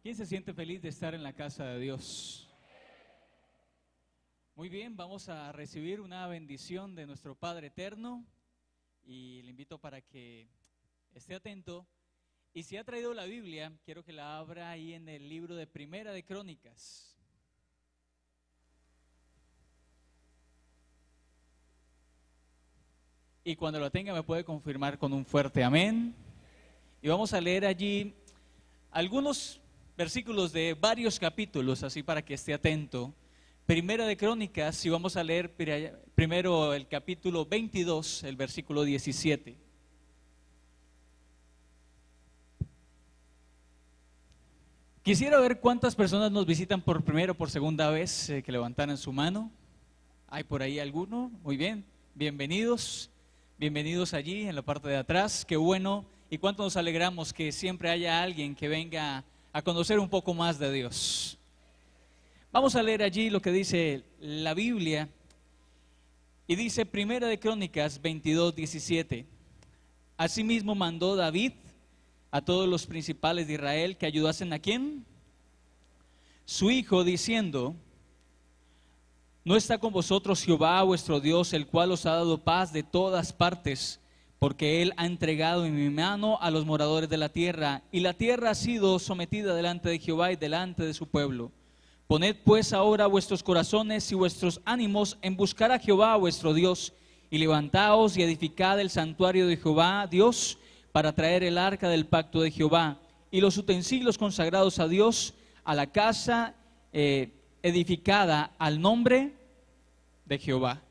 ¿Quién se siente feliz de estar en la casa de Dios? Muy bien, vamos a recibir una bendición de nuestro Padre Eterno y le invito para que esté atento. Y si ha traído la Biblia, quiero que la abra ahí en el libro de Primera de Crónicas. Y cuando lo tenga me puede confirmar con un fuerte amén. Y vamos a leer allí algunos versículos de varios capítulos, así para que esté atento. Primera de Crónicas, y vamos a leer primero el capítulo 22, el versículo 17. Quisiera ver cuántas personas nos visitan por primera o por segunda vez, que levantaran su mano. ¿Hay por ahí alguno? Muy bien, bienvenidos allí en la parte de atrás, qué bueno. Y cuánto nos alegramos que siempre haya alguien que venga a conocer un poco más de Dios. Vamos a leer allí lo que dice la Biblia, y dice Primera de Crónicas 22, 17. Asimismo mandó David a todos los principales de Israel que ayudasen a ¿quién? Su hijo, diciendo: ¿no está con vosotros Jehová vuestro Dios, el cual os ha dado paz de todas partes? Porque Él ha entregado en mi mano a los moradores de la tierra, y la tierra ha sido sometida delante de Jehová y delante de su pueblo. Poned pues ahora vuestros corazones y vuestros ánimos en buscar a Jehová vuestro Dios, y levantaos y edificad el santuario de Jehová Dios, para traer el arca del pacto de Jehová, y los utensilios consagrados a Dios, a la casa edificada al nombre de Jehová.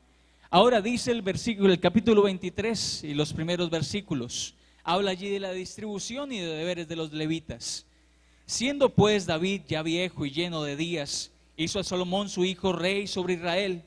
Ahora dice el capítulo 23 y los primeros versículos, habla allí de la distribución y de deberes de los levitas. Siendo pues David ya viejo y lleno de días, hizo a Salomón su hijo rey sobre Israel,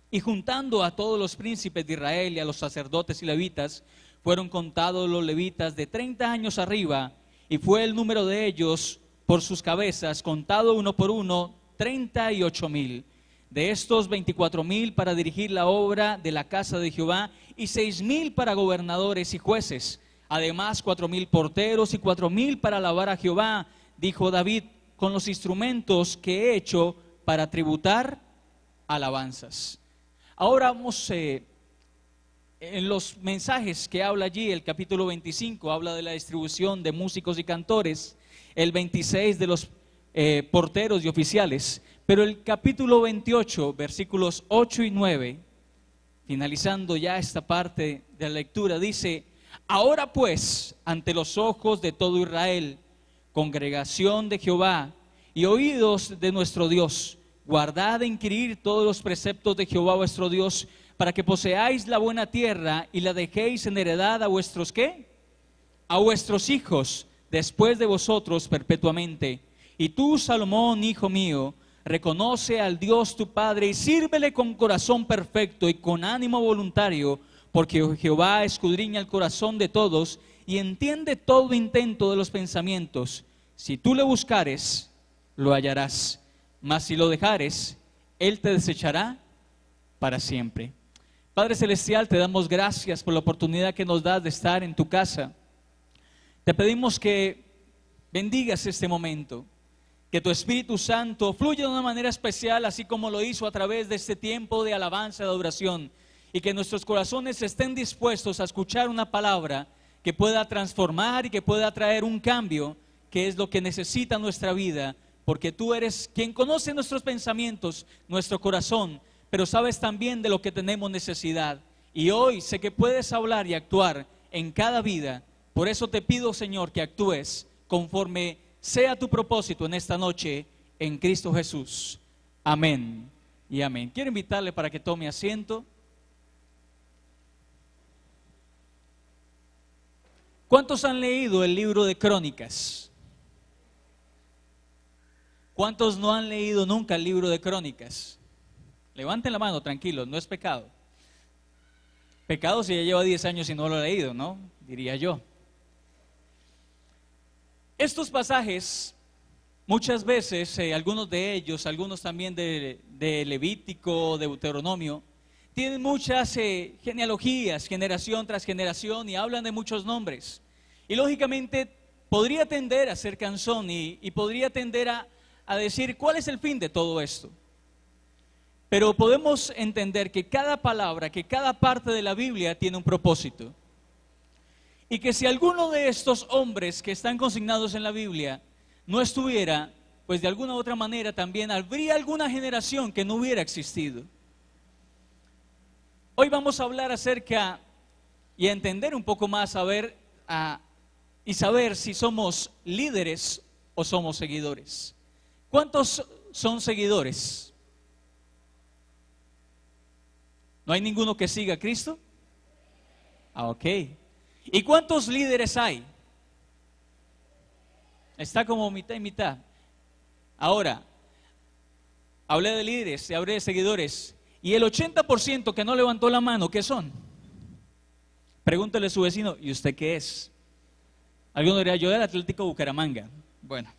y juntando a todos los príncipes de Israel y a los sacerdotes y levitas, fueron contados los levitas de 30 años arriba, y fue el número de ellos por sus cabezas, contado uno por uno, 38,000. De estos 24,000 para dirigir la obra de la casa de Jehová, y 6,000 para gobernadores y jueces. Además 4,000 porteros y 4,000 para alabar a Jehová, dijo David, con los instrumentos que he hecho para tributar alabanzas. Ahora vamos en los mensajes que habla allí. El capítulo 25 habla de la distribución de músicos y cantores, el 26 de los porteros y oficiales. Pero el capítulo 28, versículos 8 y 9, finalizando ya esta parte de la lectura, dice: ahora pues, ante los ojos de todo Israel, congregación de Jehová y oídos de nuestro Dios, guardad e inquirir todos los preceptos de Jehová vuestro Dios, para que poseáis la buena tierra y la dejéis en heredad a vuestros ¿qué? A vuestros hijos después de vosotros perpetuamente. Y tú, Salomón, hijo mío, reconoce al Dios tu Padre y sírvele con corazón perfecto y con ánimo voluntario, porque Jehová escudriña el corazón de todos y entiende todo intento de los pensamientos. Si tú le buscares, lo hallarás, mas si lo dejares, Él te desechará para siempre. Padre Celestial, te damos gracias por la oportunidad que nos das de estar en tu casa. Te pedimos que bendigas este momento, que tu Espíritu Santo fluya de una manera especial, así como lo hizo a través de este tiempo de alabanza, de adoración, y que nuestros corazones estén dispuestos a escuchar una palabra que pueda transformar y que pueda traer un cambio, que es lo que necesita nuestra vida, porque tú eres quien conoce nuestros pensamientos, nuestro corazón, pero sabes también de lo que tenemos necesidad. Y hoy sé que puedes hablar y actuar en cada vida. Por eso te pido, Señor, que actúes conforme sea tu propósito en esta noche, en Cristo Jesús. Amén y amén. Quiero invitarle para que tome asiento. ¿Cuántos han leído el libro de Crónicas? ¿Cuántos no han leído nunca el libro de Crónicas? Levanten la mano, tranquilos, no es pecado. Pecado si ya lleva 10 años y no lo ha leído, ¿no? Diría yo. Estos pasajes, muchas veces, algunos de ellos, algunos también de Levítico, de Deuteronomio, tienen muchas genealogías, generación tras generación, y hablan de muchos nombres. Y lógicamente podría tender a ser cansón y podría tender a decir, ¿cuál es el fin de todo esto? Pero podemos entender que cada palabra, que cada parte de la Biblia tiene un propósito. Y que si alguno de estos hombres que están consignados en la Biblia no estuviera, pues de alguna u otra manera también habría alguna generación que no hubiera existido. Hoy vamos a hablar acerca y a entender un poco más, y saber si somos líderes o somos seguidores. ¿Cuántos son seguidores? ¿No hay ninguno que siga a Cristo? Ok. ¿Y cuántos líderes hay? Está como mitad y mitad. Ahora, hablé de líderes, hablé de seguidores. Y el 80% que no levantó la mano, ¿qué son? Pregúntele a su vecino, ¿y usted qué es? Alguno diría, yo del Atlético Bucaramanga. Bueno,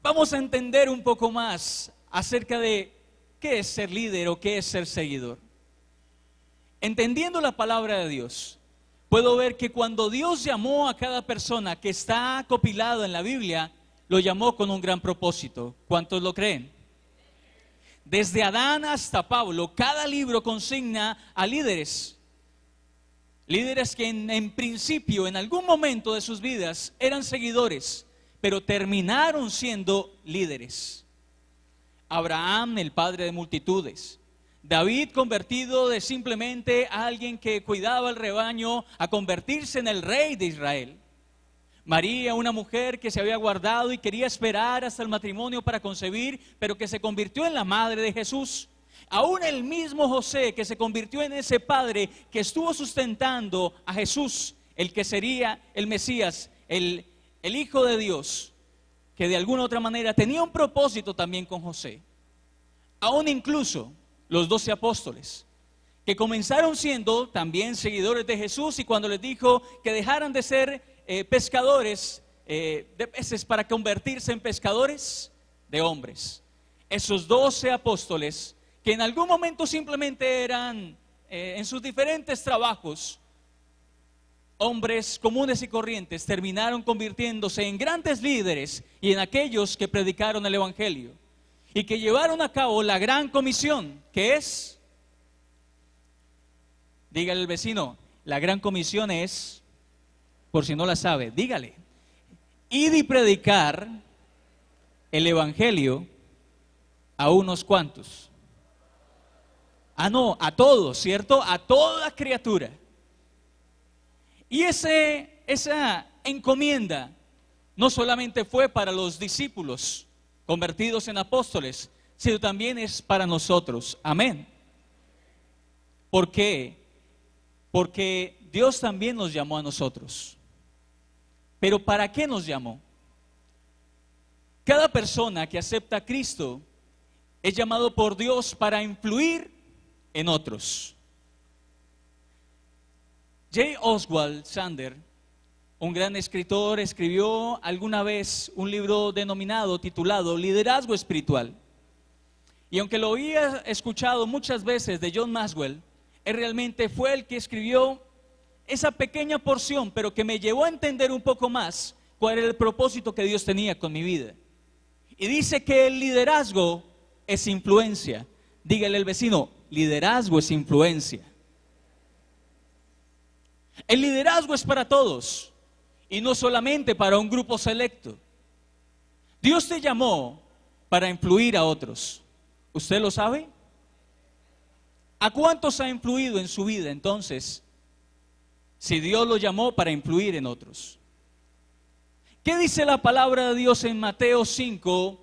vamos a entender un poco más acerca de qué es ser líder o qué es ser seguidor. Entendiendo la palabra de Dios, puedo ver que cuando Dios llamó a cada persona que está compilado en la Biblia, lo llamó con un gran propósito. ¿Cuántos lo creen? Desde Adán hasta Pablo, cada libro consigna a líderes. Líderes que en principio, en algún momento de sus vidas, eran seguidores, pero terminaron siendo líderes. Abraham, el padre de multitudes. David, convertido de simplemente a alguien que cuidaba el rebaño, a convertirse en el rey de Israel. María, una mujer que se había guardado y quería esperar hasta el matrimonio para concebir, pero que se convirtió en la madre de Jesús. Aún el mismo José, que se convirtió en ese padre que estuvo sustentando a Jesús, el que sería el Mesías, el Hijo de Dios, que de alguna u otra manera tenía un propósito también con José. Aún incluso los 12 apóstoles, que comenzaron siendo también seguidores de Jesús, y cuando les dijo que dejaran de ser pescadores de peces para convertirse en pescadores de hombres. Esos 12 apóstoles, que en algún momento simplemente eran en sus diferentes trabajos hombres comunes y corrientes, terminaron convirtiéndose en grandes líderes y en aquellos que predicaron el evangelio y que llevaron a cabo la gran comisión, que es, dígale al vecino, la gran comisión es, por si no la sabe, dígale, id y predicar el evangelio a unos cuantos. No, a todos, ¿cierto? A toda criatura. Y esa encomienda no solamente fue para los discípulos convertidos en apóstoles, sino también es para nosotros. Amén. ¿Por qué? Porque Dios también nos llamó a nosotros. Pero ¿para qué nos llamó? Cada persona que acepta a Cristo es llamado por Dios para influir en otros. J. Oswald Sanders, un gran escritor, escribió alguna vez un libro titulado Liderazgo Espiritual. Y aunque lo había escuchado muchas veces de John Maxwell, él realmente fue el que escribió esa pequeña porción, pero que me llevó a entender un poco más cuál era el propósito que Dios tenía con mi vida. Y dice que el liderazgo es influencia. Dígale al vecino, liderazgo es influencia. El liderazgo es para todos y no solamente para un grupo selecto. Dios te llamó para influir a otros. ¿Usted lo sabe? ¿A cuántos ha influido en su vida entonces? Si Dios lo llamó para influir en otros. ¿Qué dice la palabra de Dios en Mateo 5,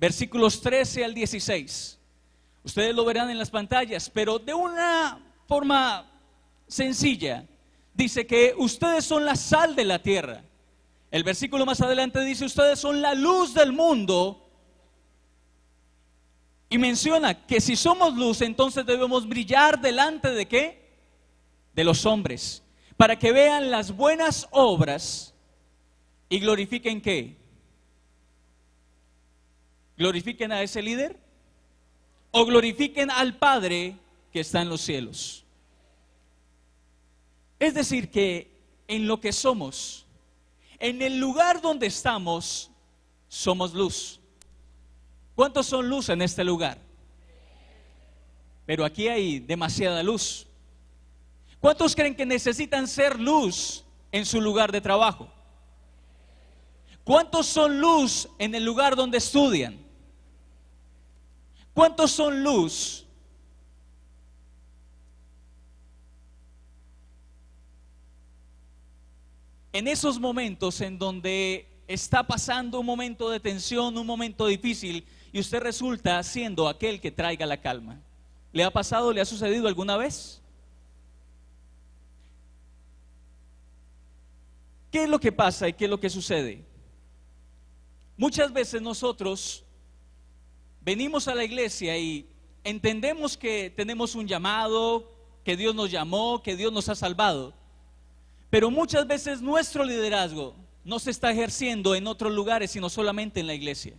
versículos 13 al 16? Ustedes lo verán en las pantallas, pero de una forma sencilla. Dice que ustedes son la sal de la tierra. El versículo más adelante dice, ustedes son la luz del mundo. Y menciona que si somos luz, entonces debemos brillar delante de ¿qué? De los hombres, para que vean las buenas obras y glorifiquen ¿qué? ¿Glorifiquen a ese líder? ¿O glorifiquen al Padre que está en los cielos? Es decir, que en lo que somos, en el lugar donde estamos, somos luz. ¿Cuántos son luz en este lugar? Pero aquí hay demasiada luz. ¿Cuántos creen que necesitan ser luz en su lugar de trabajo? ¿Cuántos son luz en el lugar donde estudian? ¿Cuántos son luz en esos momentos en donde está pasando un momento de tensión, un momento difícil, y usted resulta siendo aquel que traiga la calma? ¿Le ha pasado, le ha sucedido alguna vez? ¿Qué es lo que pasa y qué es lo que sucede? Muchas veces nosotros venimos a la iglesia y entendemos que tenemos un llamado, que Dios nos llamó, que Dios nos ha salvado, pero muchas veces nuestro liderazgo no se está ejerciendo en otros lugares, sino solamente en la iglesia.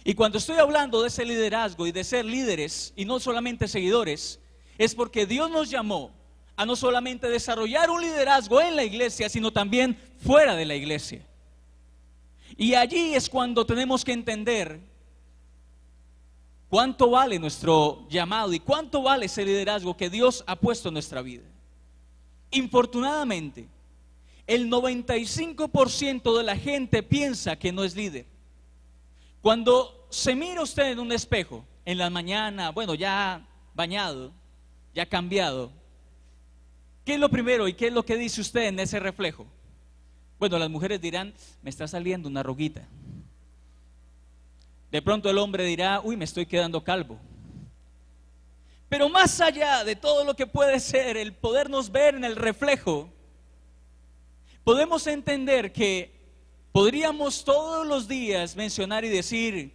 Y cuando estoy hablando de ese liderazgo y de ser líderes y no solamente seguidores, es porque Dios nos llamó a no solamente desarrollar un liderazgo en la iglesia, sino también fuera de la iglesia. Y allí es cuando tenemos que entender cuánto vale nuestro llamado y cuánto vale ese liderazgo que Dios ha puesto en nuestra vida. Infortunadamente, el 95% de la gente piensa que no es líder. Cuando se mira usted en un espejo en la mañana, bueno, ya bañado, ya cambiado, ¿qué es lo primero y qué es lo que dice usted en ese reflejo? Bueno, las mujeres dirán, me está saliendo una arruguita. De pronto el hombre dirá, uy, me estoy quedando calvo. Pero más allá de todo lo que puede ser el podernos ver en el reflejo, podemos entender que podríamos todos los días mencionar y decir,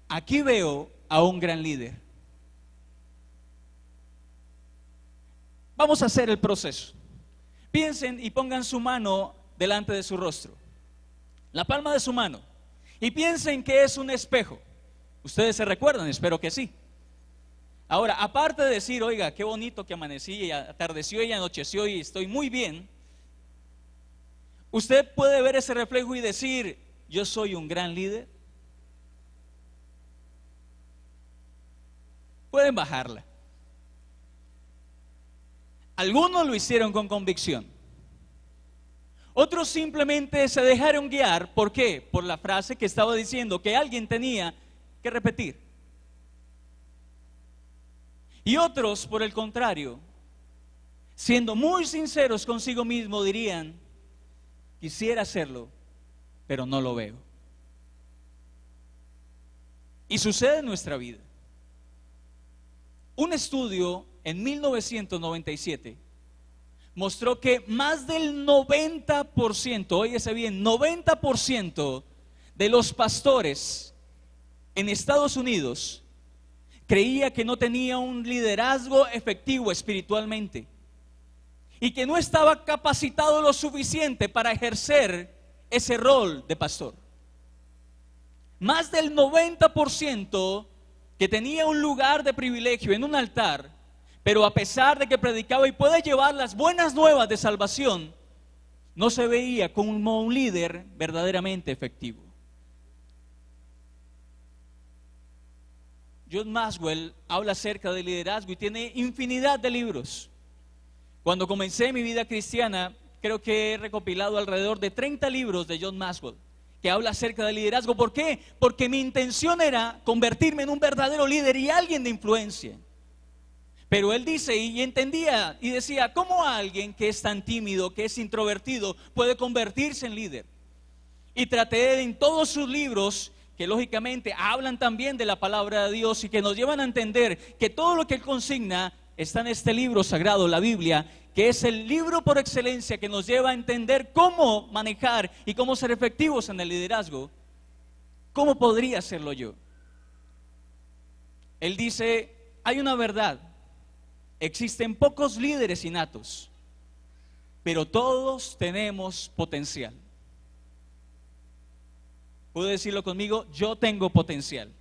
aquí veo a un gran líder. Vamos a hacer el proceso. Piensen y pongan su mano delante de su rostro, la palma de su mano, y piensen que es un espejo. ¿Ustedes se recuerdan? Espero que sí. Ahora, aparte de decir, oiga, qué bonito que amanecí y atardeció y anocheció y estoy muy bien, usted puede ver ese reflejo y decir, yo soy un gran líder. Pueden bajarla. Algunos lo hicieron con convicción. Otros simplemente se dejaron guiar. ¿Por qué? Por la frase que estaba diciendo que alguien tenía que repetir. Y otros, por el contrario, siendo muy sinceros consigo mismo, dirían, quisiera hacerlo, pero no lo veo. Y sucede en nuestra vida. Un estudio en 1997 mostró que más del 90%, óyese bien, 90% de los pastores en Estados Unidos creía que no tenía un liderazgo efectivo espiritualmente y que no estaba capacitado lo suficiente para ejercer ese rol de pastor. Más del 90% que tenía un lugar de privilegio en un altar, pero a pesar de que predicaba y puede llevar las buenas nuevas de salvación, no se veía como un líder verdaderamente efectivo. John Maxwell habla acerca del liderazgo y tiene infinidad de libros. Cuando comencé mi vida cristiana, creo que he recopilado alrededor de 30 libros de John Maxwell que habla acerca del liderazgo. ¿Por qué? Porque mi intención era convertirme en un verdadero líder y alguien de influencia. Pero él dice y entendía y decía, ¿cómo alguien que es tan tímido, que es introvertido, puede convertirse en líder? Y traté en todos sus libros, que lógicamente hablan también de la palabra de Dios y que nos llevan a entender que todo lo que él consigna está en este libro sagrado, la Biblia, que es el libro por excelencia que nos lleva a entender cómo manejar y cómo ser efectivos en el liderazgo. ¿Cómo podría hacerlo yo? Él dice, hay una verdad, existen pocos líderes innatos, pero todos tenemos potencial. ¿Puede decirlo conmigo? Yo tengo potencial.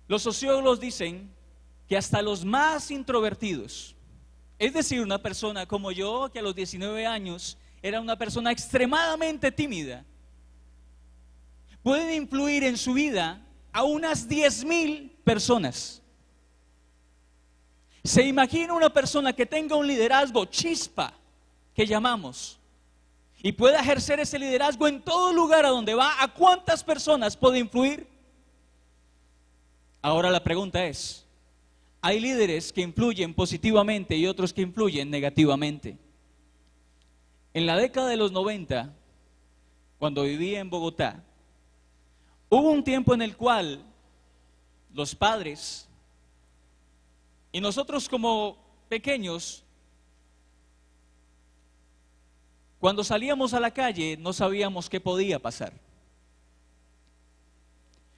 Los sociólogos dicen que hasta los más introvertidos Es decir, una persona como yo, que a los 19 años era una persona extremadamente tímida, puede influir en su vida a unas 10,000 personas. ¿Se imagina una persona que tenga un liderazgo chispa, que llamamos, y pueda ejercer ese liderazgo en todo lugar a donde va? ¿A cuántas personas puede influir? Ahora la pregunta es, hay líderes que influyen positivamente y otros que influyen negativamente. En la década de los 90, cuando vivía en Bogotá, hubo un tiempo en el cual los padres y nosotros como pequeños, cuando salíamos a la calle no sabíamos qué podía pasar,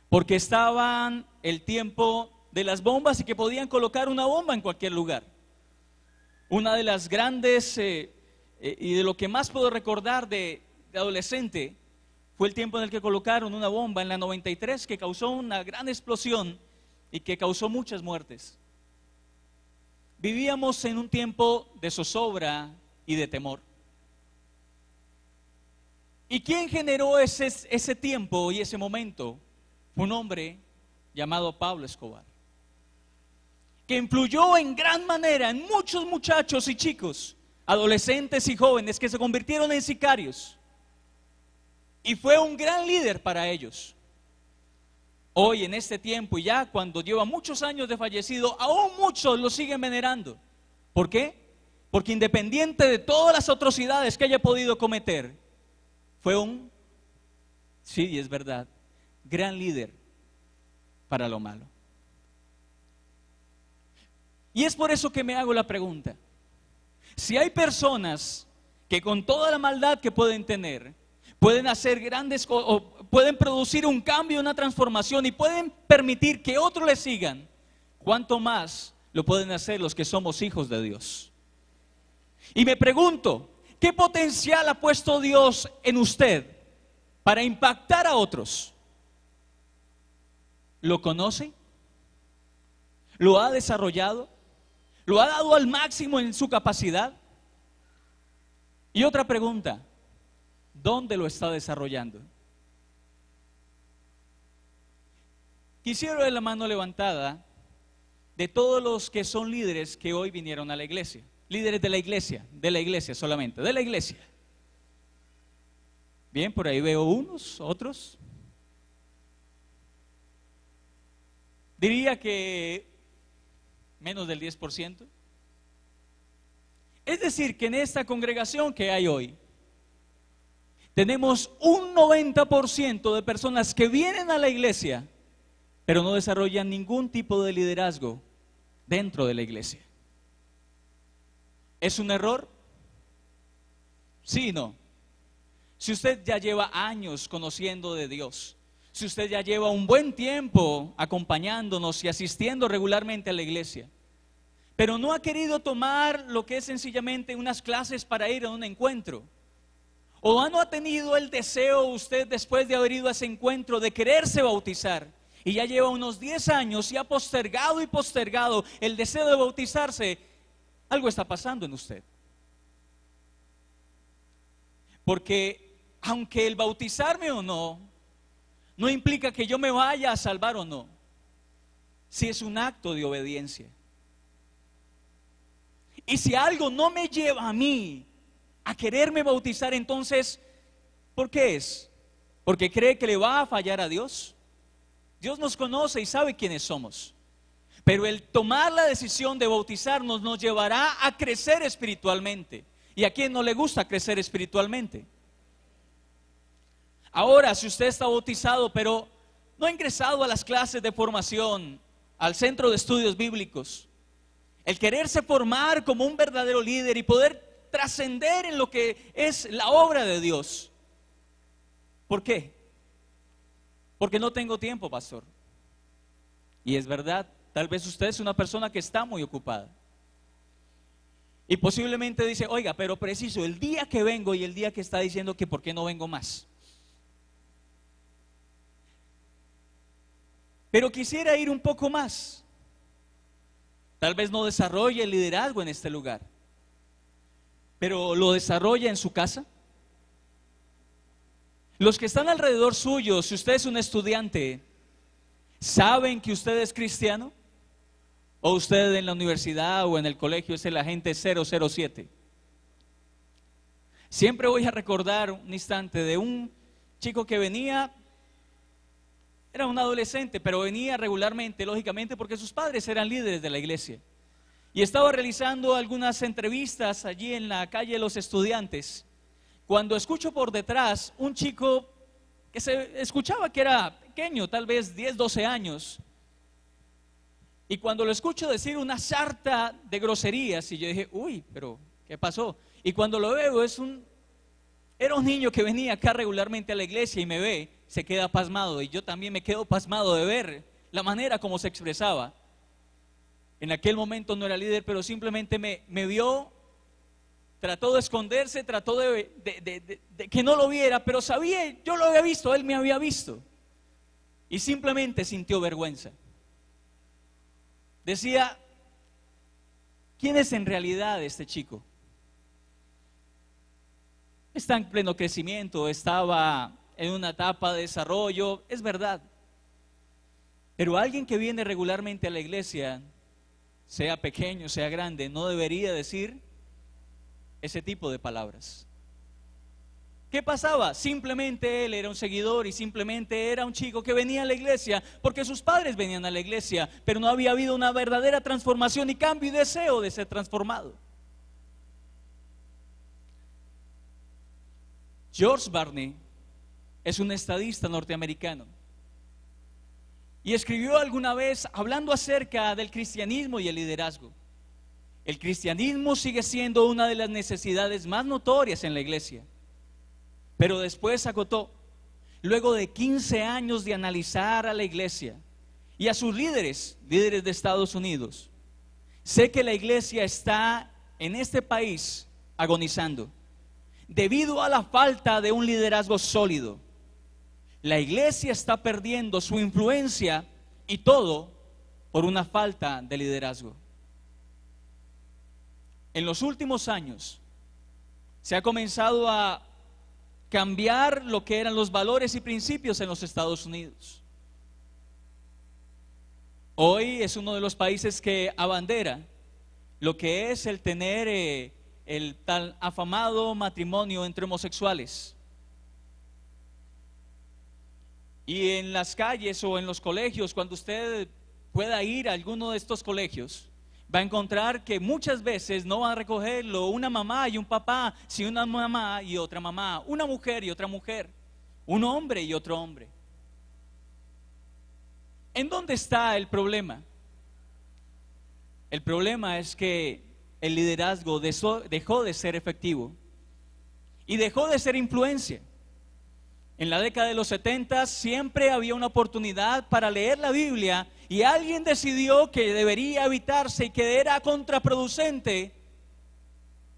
porque estaban el tiempo de las bombas y que podían colocar una bomba en cualquier lugar. Una de las grandes y de lo que más puedo recordar de adolescente fue el tiempo en el que colocaron una bomba en la 93 que causó una gran explosión y que causó muchas muertes. Vivíamos en un tiempo de zozobra y de temor. ¿Y quién generó ese tiempo y ese momento? Fue un hombre llamado Pablo Escobar, que influyó en gran manera en muchos muchachos y chicos, adolescentes y jóvenes que se convirtieron en sicarios. Y fue un gran líder para ellos. Hoy en este tiempo y ya cuando lleva muchos años de fallecido, aún muchos lo siguen venerando. ¿Por qué? Porque independiente de todas las atrocidades que haya podido cometer, fue un, sí, es verdad, gran líder para lo malo. Y es por eso que me hago la pregunta: si hay personas que con toda la maldad que pueden tener, pueden hacer grandes o pueden producir un cambio, una transformación y pueden permitir que otros les sigan, ¿cuánto más lo pueden hacer los que somos hijos de Dios? Y me pregunto, ¿qué potencial ha puesto Dios en usted para impactar a otros? ¿Lo conoce? ¿Lo ha desarrollado? ¿Lo ha dado al máximo en su capacidad? Y otra pregunta, ¿dónde lo está desarrollando? Quisiera ver la mano levantada de todos los que son líderes que hoy vinieron a la iglesia. Líderes de la iglesia solamente, de la iglesia. Bien, por ahí veo unos, otros. Diría que menos del 10%. Es decir, que en esta congregación que hay hoy, tenemos un 90% de personas que vienen a la iglesia, pero no desarrollan ningún tipo de liderazgo dentro de la iglesia. ¿Es un error? Sí y no. Si usted ya lleva años conociendo de Dios, si usted ya lleva un buen tiempo acompañándonos y asistiendo regularmente a la iglesia, pero no ha querido tomar lo que es sencillamente unas clases para ir a un encuentro, o no ha tenido el deseo usted después de haber ido a ese encuentro de quererse bautizar, y ya lleva unos 10 años y ha postergado y postergado el deseo de bautizarse, algo está pasando en usted. Porque aunque el bautizarme o no, no implica que yo me vaya a salvar o no, si es un acto de obediencia. Y si algo no me lleva a mí a quererme bautizar, entonces, ¿por qué es? ¿Porque cree que le va a fallar a Dios? Dios nos conoce y sabe quiénes somos. Pero el tomar la decisión de bautizarnos nos llevará a crecer espiritualmente. ¿Y a quién no le gusta crecer espiritualmente? Ahora, si usted está bautizado, pero no ha ingresado a las clases de formación, al centro de estudios bíblicos, el quererse formar como un verdadero líder y poder trascender en lo que es la obra de Dios. ¿Por qué? Porque no tengo tiempo, pastor. Y es verdad, tal vez usted es una persona que está muy ocupada. Y posiblemente dice, oiga, pero preciso, el día que vengo y el día que está diciendo que por qué no vengo más. Pero quisiera ir un poco más. Tal vez no desarrolla el liderazgo en este lugar, pero lo desarrolla en su casa. Los que están alrededor suyo, si usted es un estudiante, ¿saben que usted es cristiano? ¿O usted en la universidad o en el colegio es el agente 007? Siempre voy a recordar un instante de un chico que venía, era un adolescente, pero venía regularmente, lógicamente, porque sus padres eran líderes de la iglesia. Y estaba realizando algunas entrevistas allí en la calle de los estudiantes, cuando escucho por detrás un chico que se escuchaba que era pequeño, tal vez 10, 12 años. Y cuando lo escucho decir una sarta de groserías, y yo dije, uy, pero ¿qué pasó? Y cuando lo veo, era un niño que venía acá regularmente a la iglesia y me ve, se queda pasmado. Y yo también me quedo pasmado de ver la manera como se expresaba. En aquel momento no era líder, pero simplemente me vio, trató de esconderse, trató de que no lo viera, pero sabía, yo lo había visto, él me había visto. Y simplemente sintió vergüenza. Decía, ¿quién es en realidad este chico? Está en pleno crecimiento, estaba en una etapa de desarrollo, es verdad. Pero alguien que viene regularmente a la iglesia, sea pequeño, sea grande, no debería decir ese tipo de palabras. ¿Qué pasaba? Simplemente él era un seguidor y simplemente era un chico que venía a la iglesia porque sus padres venían a la iglesia, pero no había habido una verdadera transformación y cambio y deseo de ser transformado. George Barney es un estadista norteamericano y escribió alguna vez hablando acerca del cristianismo y el liderazgo. El cristianismo sigue siendo una de las necesidades más notorias en la iglesia, pero después acotó, luego de 15 años de analizar a la iglesia y a sus líderes de Estados Unidos, sé que la iglesia está en este país agonizando debido a la falta de un liderazgo sólido. La iglesia está perdiendo su influencia y todo por una falta de liderazgo. En los últimos años se ha comenzado a cambiar lo que eran los valores y principios en los Estados Unidos. Hoy es uno de los países que abandera lo que es el tener el tan afamado matrimonio entre homosexuales. Y en las calles o en los colegios, cuando usted pueda ir a alguno de estos colegios, va a encontrar que muchas veces no van a recogerlo una mamá y un papá, sino una mamá y otra mamá, una mujer y otra mujer, un hombre y otro hombre. ¿En dónde está el problema? El problema es que el liderazgo dejó de ser efectivo y dejó de ser influencia. En la década de los 70 siempre había una oportunidad para leer la Biblia y alguien decidió que debería evitarse y que era contraproducente,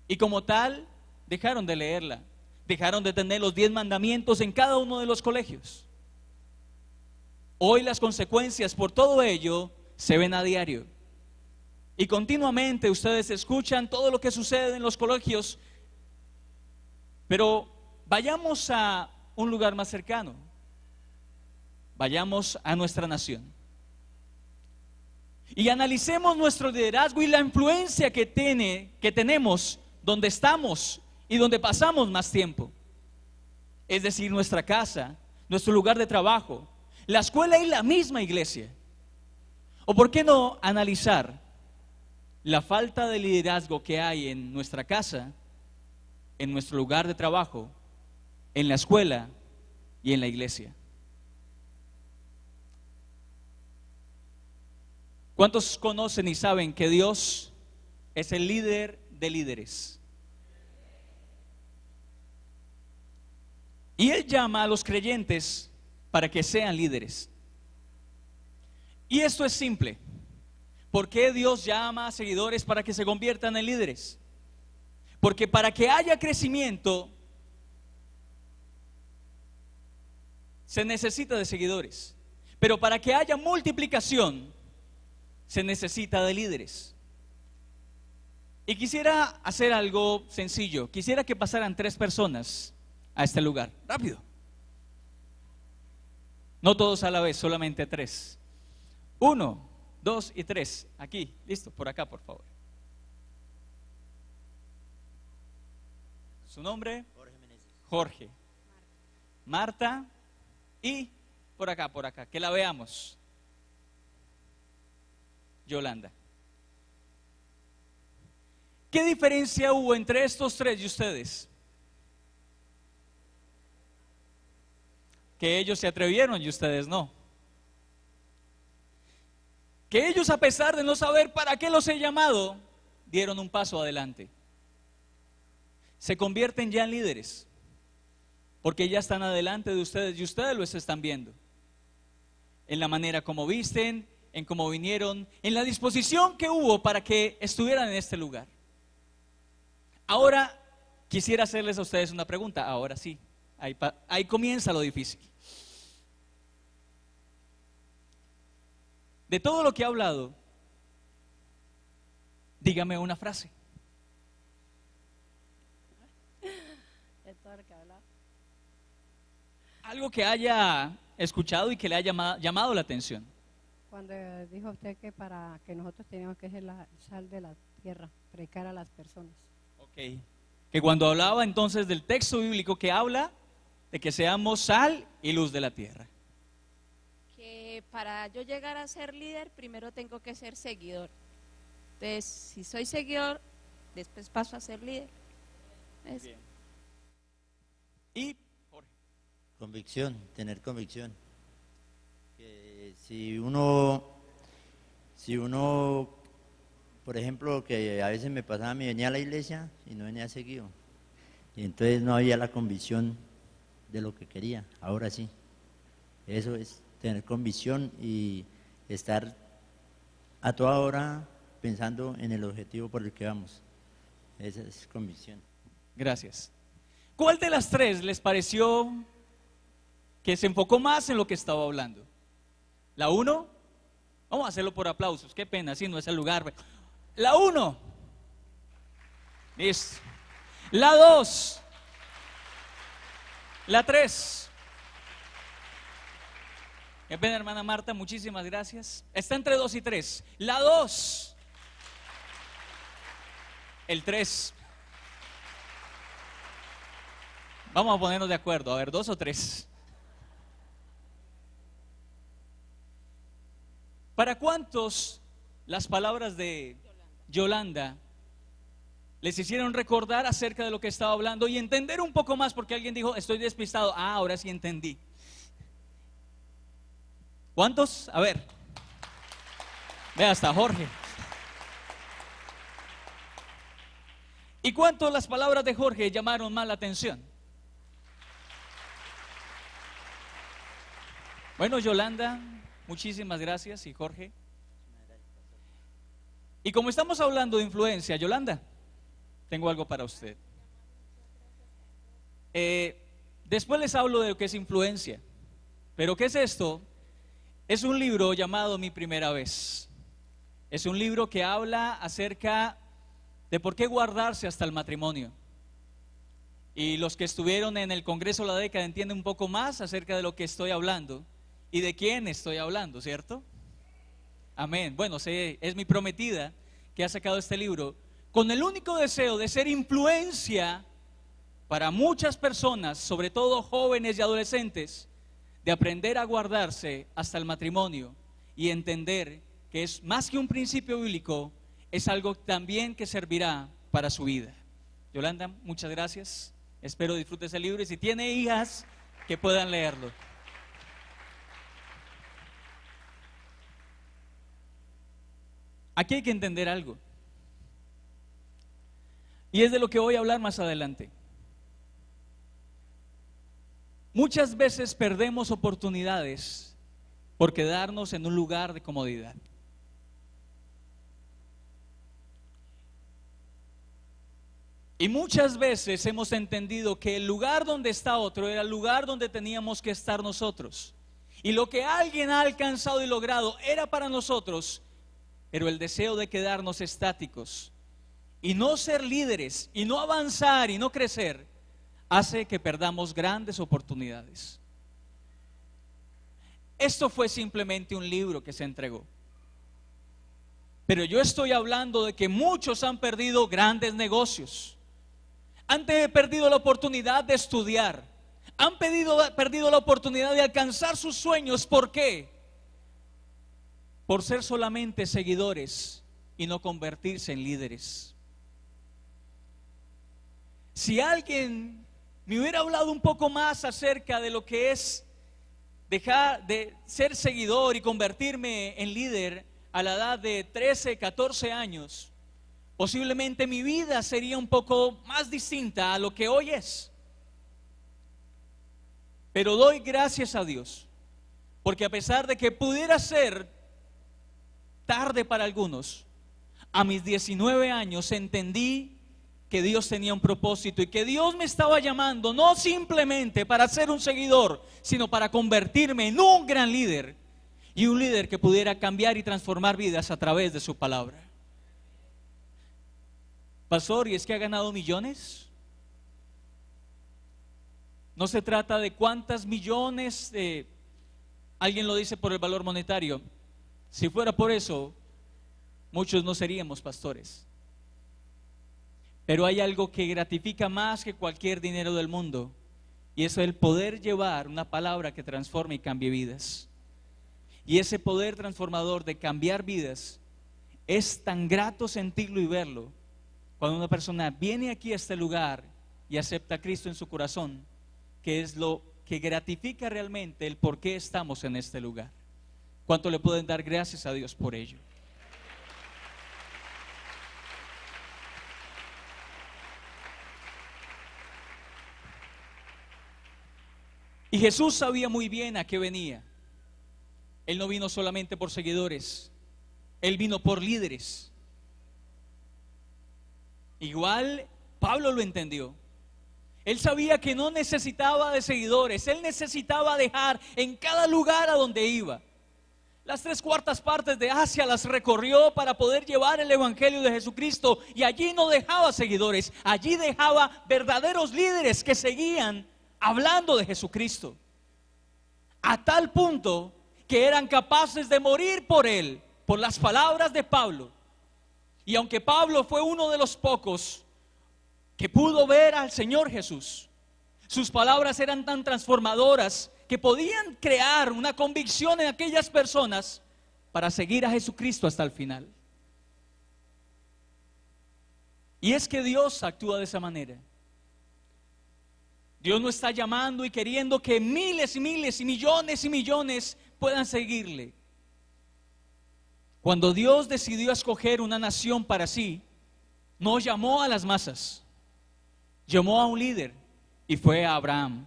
y como tal dejaron de leerla, dejaron de tener los 10 mandamientos en cada uno de los colegios. Hoy las consecuencias por todo ello se ven a diario y continuamente ustedes escuchan todo lo que sucede en los colegios. Pero vayamos a un lugar más cercano, vayamos a nuestra nación y analicemos nuestro liderazgo y la influencia que tenemos donde estamos y donde pasamos más tiempo, es decir, nuestra casa, nuestro lugar de trabajo, la escuela y la misma iglesia. O por qué no analizar la falta de liderazgo que hay en nuestra casa, en nuestro lugar de trabajo, en la escuela y en la iglesia. ¿Cuántos conocen y saben que Dios es el líder de líderes? Y Él llama a los creyentes para que sean líderes. Y esto es simple. ¿Por qué Dios llama a seguidores para que se conviertan en líderes? Porque para que haya crecimiento se necesita de seguidores, pero para que haya multiplicación se necesita de líderes. Y quisiera hacer algo sencillo. Quisiera que pasaran 3 personas a este lugar. Rápido. No todos a la vez, solamente 3. 1, 2 y 3. Aquí, listo, por acá, por favor. ¿Su nombre? Jorge Meneses. Jorge. Marta. Y por acá, que la veamos. Yolanda. ¿Qué diferencia hubo entre estos 3 y ustedes? Que ellos se atrevieron y ustedes no. Que ellos, a pesar de no saber para qué los he llamado, dieron un paso adelante. Se convierten ya en líderes, porque ya están adelante de ustedes y ustedes los están viendo. En la manera como visten, en cómo vinieron, en la disposición que hubo para que estuvieran en este lugar. Ahora quisiera hacerles a ustedes una pregunta. Ahora sí, ahí comienza lo difícil. De todo lo que he hablado, dígame una frase. De todo lo que hablaba. Algo que haya escuchado y que le haya llamado la atención. Cuando dijo usted que para que nosotros teníamos que ser la sal de la tierra, predicar a las personas. Ok. Que cuando hablaba entonces del texto bíblico que habla de que seamos sal y luz de la tierra. Que para yo llegar a ser líder, primero tengo que ser seguidor. Entonces, si soy seguidor, después paso a ser líder. ¿Ves? Bien. Y Jorge. Convicción, tener convicción. Que si uno, por ejemplo, que a veces me pasaba, me venía a la iglesia y no venía seguido. Y entonces no había la convicción de lo que quería. Ahora sí. Eso es tener convicción y estar a toda hora pensando en el objetivo por el que vamos. Esa es convicción. Gracias. ¿Cuál de las 3 les pareció que se enfocó más en lo que estaba hablando? ¿La 1? Vamos a hacerlo por aplausos. Qué pena, así no es el lugar. La 1. Listo. La 2. La 3. Qué pena, hermana Marta, muchísimas gracias. Está entre 2 y 3. La 2. El 3. Vamos a ponernos de acuerdo. A ver, 2 o 3. ¿Para cuántos las palabras de Yolanda les hicieron recordar acerca de lo que estaba hablando y entender un poco más? Porque alguien dijo, estoy despistado. Ah, ahora sí entendí. ¿Cuántos? A ver. Vea, hasta Jorge. ¿Y cuántos las palabras de Jorge llamaron más la atención? Bueno, Yolanda, muchísimas gracias, y Jorge. Y como estamos hablando de influencia, Yolanda, tengo algo para usted. Después les hablo de lo que es influencia. Pero ¿qué es esto? Es un libro llamado Mi Primera Vez. Es un libro que habla acerca de por qué guardarse hasta el matrimonio. Y los que estuvieron en el Congreso de la década entienden un poco más acerca de lo que estoy hablando y de quién estoy hablando, ¿cierto? Amén. Bueno, es mi prometida que ha sacado este libro con el único deseo de ser influencia para muchas personas, sobre todo jóvenes y adolescentes, de aprender a guardarse hasta el matrimonio y entender que es más que un principio bíblico, es algo también que servirá para su vida. Yolanda, muchas gracias. Espero disfrutes el libro y si tiene hijas, que puedan leerlo. Aquí hay que entender algo. Y es de lo que voy a hablar más adelante. Muchas veces perdemos oportunidades por quedarnos en un lugar de comodidad. Y muchas veces hemos entendido que el lugar donde está otro era el lugar donde teníamos que estar nosotros. Y lo que alguien ha alcanzado y logrado era para nosotros, pero el deseo de quedarnos estáticos y no ser líderes, y no avanzar, y no crecer, hace que perdamos grandes oportunidades. Esto fue simplemente un libro que se entregó. Pero yo estoy hablando de que muchos han perdido grandes negocios, han perdido la oportunidad de estudiar, han perdido la oportunidad de alcanzar sus sueños. ¿Por qué? Por ser solamente seguidores y no convertirse en líderes. Si alguien me hubiera hablado un poco más acerca de lo que es dejar de ser seguidor y convertirme en líder a la edad de 13, 14 años, posiblemente mi vida sería un poco más distinta a lo que hoy es. Pero doy gracias a Dios, porque a pesar de que pudiera ser tarde para algunos, a mis 19 años entendí que Dios tenía un propósito y que Dios me estaba llamando no simplemente para ser un seguidor, sino para convertirme en un gran líder, y un líder que pudiera cambiar y transformar vidas a través de su palabra. Pastor, ¿y es que ha ganado millones? No se trata de cuántas millones, alguien lo dice por el valor monetario. Si fuera por eso, muchos no seríamos pastores. Pero hay algo que gratifica más que cualquier dinero del mundo, y eso es el poder llevar una palabra que transforme y cambie vidas. Y ese poder transformador de cambiar vidas es tan grato sentirlo y verlo cuando una persona viene aquí a este lugar y acepta a Cristo en su corazón, que es lo que gratifica realmente el por qué estamos en este lugar. ¿Cuánto le pueden dar gracias a Dios por ello? Y Jesús sabía muy bien a qué venía. Él no vino solamente por seguidores, Él vino por líderes. Igual Pablo lo entendió. Él sabía que no necesitaba de seguidores, él necesitaba dejar en cada lugar a donde iba. Las 3/4 partes de Asia las recorrió para poder llevar el evangelio de Jesucristo, y allí no dejaba seguidores, allí dejaba verdaderos líderes que seguían hablando de Jesucristo, a tal punto que eran capaces de morir por él, por las palabras de Pablo. Y aunque Pablo fue uno de los pocos que pudo ver al Señor Jesús, sus palabras eran tan transformadoras que podían crear una convicción en aquellas personas para seguir a Jesucristo hasta el final. Y es que Dios actúa de esa manera. Dios no está llamando y queriendo que miles y miles y millones puedan seguirle. Cuando Dios decidió escoger una nación para sí, no llamó a las masas, llamó a un líder, y fue a Abraham.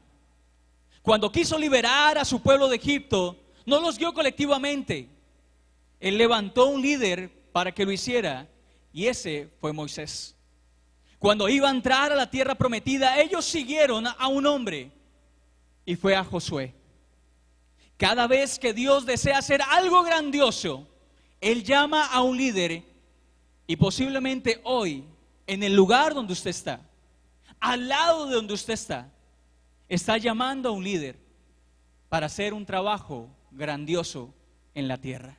Cuando quiso liberar a su pueblo de Egipto, no los guió colectivamente. Él levantó un líder para que lo hiciera, y ese fue Moisés. Cuando iba a entrar a la tierra prometida, ellos siguieron a un hombre, y fue a Josué. Cada vez que Dios desea hacer algo grandioso, Él llama a un líder, y posiblemente hoy, en el lugar donde usted está, al lado de donde usted está llamando a un líder para hacer un trabajo grandioso en la tierra.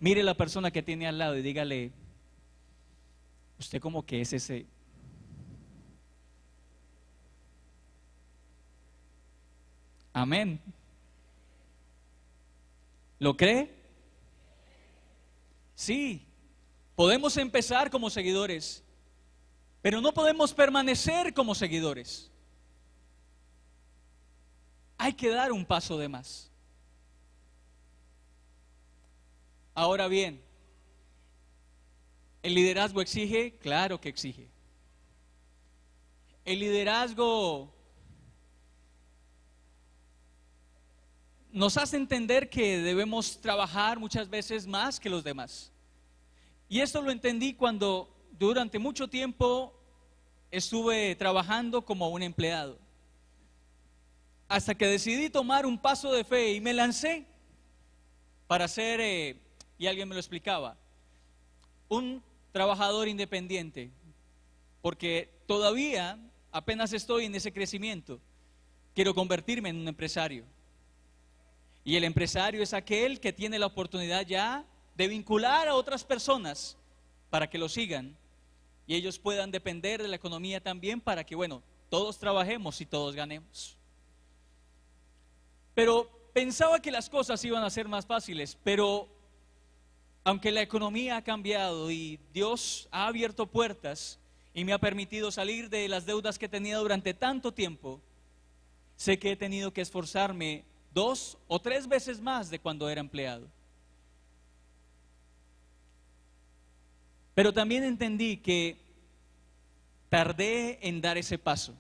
Mire la persona que tiene al lado y dígale: usted como que es ese. Amén. ¿Lo cree? Sí, podemos empezar como seguidores, pero no podemos permanecer como seguidores. Hay que dar un paso de más. Ahora bien, ¿el liderazgo exige? Claro que exige. El liderazgo nos hace entender que debemos trabajar muchas veces más que los demás. Y esto lo entendí cuando durante mucho tiempo estuve trabajando como un empleado, hasta que decidí tomar un paso de fe y me lancé para ser, y alguien me lo explicaba, un trabajador independiente, porque todavía apenas estoy en ese crecimiento. Quiero convertirme en un empresario. Y el empresario es aquel que tiene la oportunidad ya de vincular a otras personas para que lo sigan y ellos puedan depender de la economía también para que, bueno, todos trabajemos y todos ganemos. Pero pensaba que las cosas iban a ser más fáciles, pero aunque la economía ha cambiado y Dios ha abierto puertas y me ha permitido salir de las deudas que tenía durante tanto tiempo, sé que he tenido que esforzarme 2 o 3 veces más de cuando era empleado. Pero también entendí que tardé en dar ese paso.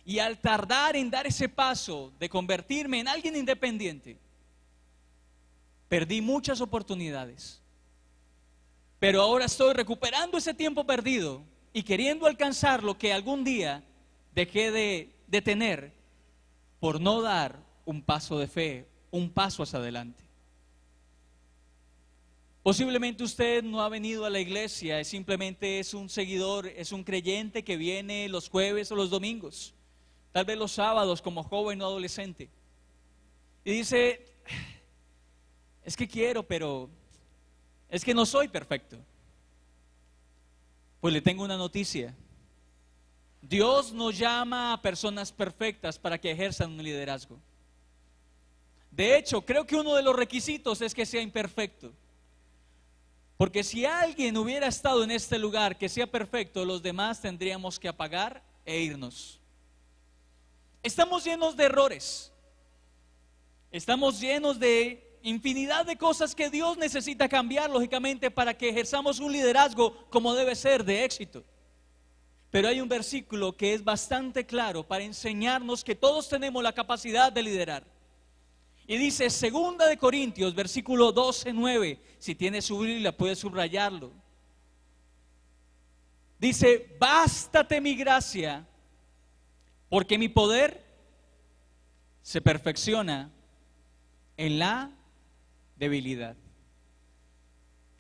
Y al tardar en dar ese paso de convertirme en alguien independiente, perdí muchas oportunidades. Pero ahora estoy recuperando ese tiempo perdido y queriendo alcanzar lo que algún día dejé de tener por no dar un paso de fe, un paso hacia adelante. Posiblemente usted no ha venido a la iglesia, simplemente es un seguidor, es un creyente que viene los jueves o los domingos, tal vez los sábados como joven o adolescente. Y dice, es que quiero, pero es que no soy perfecto. Pues le tengo una noticia. Dios nos llama a personas perfectas para que ejerzan un liderazgo. De hecho, creo que uno de los requisitos es que sea imperfecto. Porque si alguien hubiera estado en este lugar que sea perfecto, los demás tendríamos que apagar e irnos. Estamos llenos de errores. Estamos llenos de infinidad de cosas que Dios necesita cambiar, lógicamente, para que ejerzamos un liderazgo como debe ser, de éxito. Pero hay un versículo que es bastante claro para enseñarnos que todos tenemos la capacidad de liderar. Y dice 2 de Corintios, versículo 12:9. Si tiene su Biblia puede subrayarlo. Dice, bástate mi gracia, porque mi poder se perfecciona en la debilidad.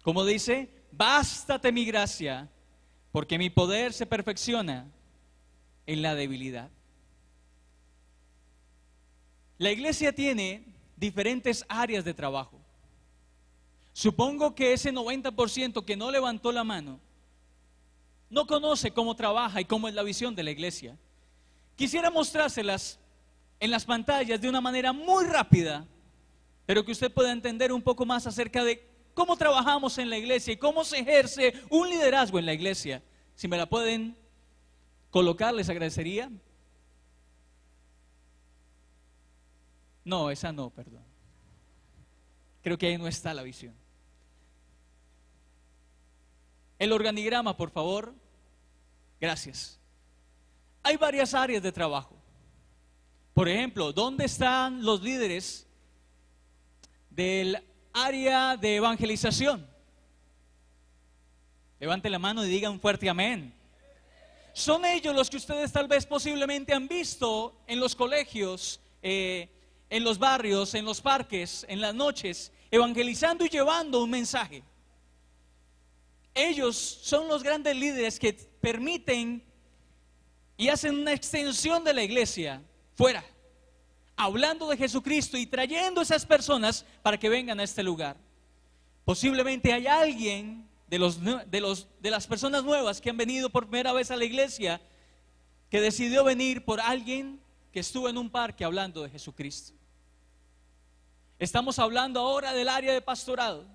¿Cómo dice? Bástate mi gracia, porque mi poder se perfecciona en la debilidad. La iglesia tiene diferentes áreas de trabajo. Supongo que ese 90% que no levantó la mano no conoce cómo trabaja y cómo es la visión de la iglesia. Quisiera mostrárselas en las pantallas de una manera muy rápida, pero que usted pueda entender un poco más acerca de cómo trabajamos en la iglesia y cómo se ejerce un liderazgo en la iglesia. Si me la pueden colocar, les agradecería. No, esa no, perdón. Creo que ahí no está la visión. El organigrama, por favor. Gracias. Hay varias áreas de trabajo. Por ejemplo, ¿dónde están los líderes del área de evangelización? Levanten la mano y digan un fuerte amén. Son ellos los que ustedes tal vez posiblemente han visto en los colegios, en los barrios, en los parques, en las noches, evangelizando y llevando un mensaje. Ellos son los grandes líderes que permiten y hacen una extensión de la iglesia fuera, hablando de Jesucristo y trayendo a esas personas para que vengan a este lugar. Posiblemente hay alguien de las personas nuevas que han venido por primera vez a la iglesia que decidió venir por alguien que estuvo en un parque hablando de Jesucristo. Estamos hablando ahora del área de pastorado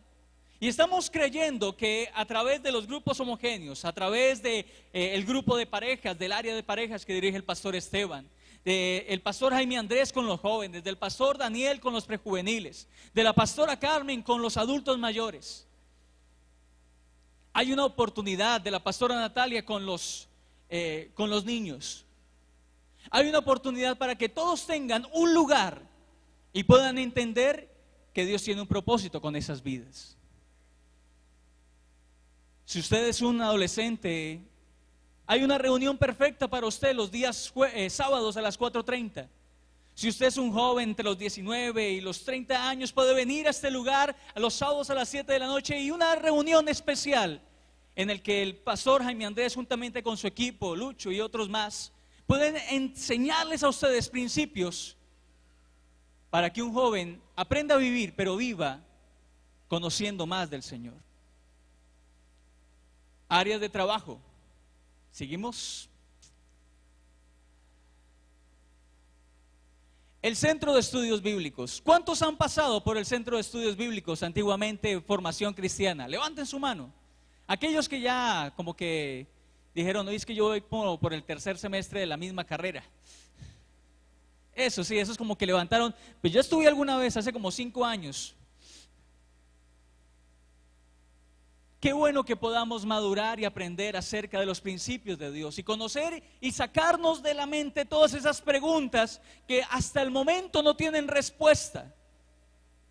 y estamos creyendo que a través de los grupos homogéneos, a través de el grupo de parejas, del área de parejas que dirige el pastor Esteban, del pastor Jaime Andrés con los jóvenes, del pastor Daniel con los prejuveniles, de la pastora Carmen con los adultos mayores, hay una oportunidad de la pastora Natalia con los niños. Hay una oportunidad para que todos tengan un lugar y puedan entender que Dios tiene un propósito con esas vidas. Si usted es un adolescente, hay una reunión perfecta para usted los días sábados a las 4:30. Si usted es un joven entre los 19 y los 30 años, puede venir a este lugar a los sábados a las 7 de la noche y una reunión especial en el que el pastor Jaime Andrés, juntamente con su equipo, Lucho y otros más, pueden enseñarles a ustedes principios para que un joven aprenda a vivir, pero viva conociendo más del Señor. Áreas de trabajo. Seguimos. El Centro de Estudios Bíblicos. ¿Cuántos han pasado por el Centro de Estudios Bíblicos, antiguamente Formación Cristiana? Levanten su mano. Aquellos que ya como que dijeron, no, es que yo voy por el tercer semestre de la misma carrera. Eso sí, esos como que levantaron. Pues yo estuve alguna vez hace como 5 años. Qué bueno que podamos madurar y aprender acerca de los principios de Dios y conocer y sacarnos de la mente todas esas preguntas que hasta el momento no tienen respuesta.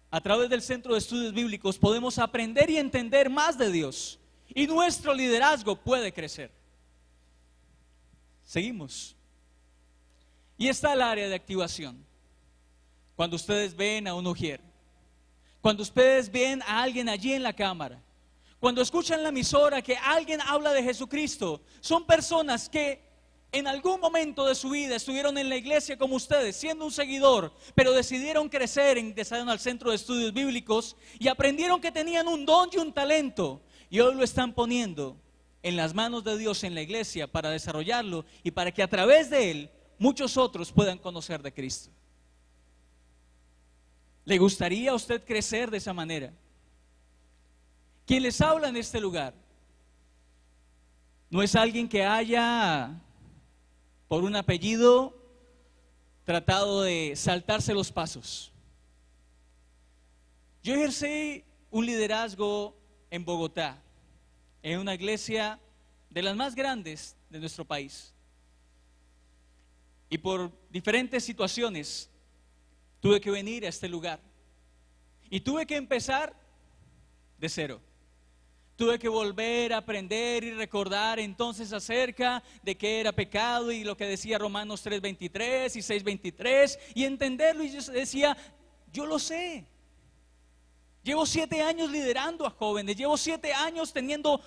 A través del Centro de Estudios Bíblicos podemos aprender y entender más de Dios y nuestro liderazgo puede crecer. Seguimos. Y está el área de activación. Cuando ustedes ven a un ujier, cuando ustedes ven a alguien allí en la cámara, cuando escuchan la emisora que alguien habla de Jesucristo, son personas que en algún momento de su vida estuvieron en la iglesia como ustedes, siendo un seguidor, pero decidieron crecer, ingresaron al Centro de Estudios Bíblicos y aprendieron que tenían un don y un talento, y hoy lo están poniendo en las manos de Dios en la iglesia para desarrollarlo y para que a través de él muchos otros puedan conocer de Cristo. ¿Le gustaría a usted crecer de esa manera? Quien les habla en este lugar no es alguien que haya, por un apellido, tratado de saltarse los pasos. Yo ejercí un liderazgo en Bogotá, en una iglesia de las más grandes de nuestro país. Y por diferentes situaciones tuve que venir a este lugar. Y tuve que empezar de cero. Tuve que volver a aprender y recordar entonces acerca de qué era pecado y lo que decía Romanos 3:23 y 6:23 y entenderlo. Y yo decía, yo lo sé. Llevo 7 años liderando a jóvenes, llevo 7 años teniendo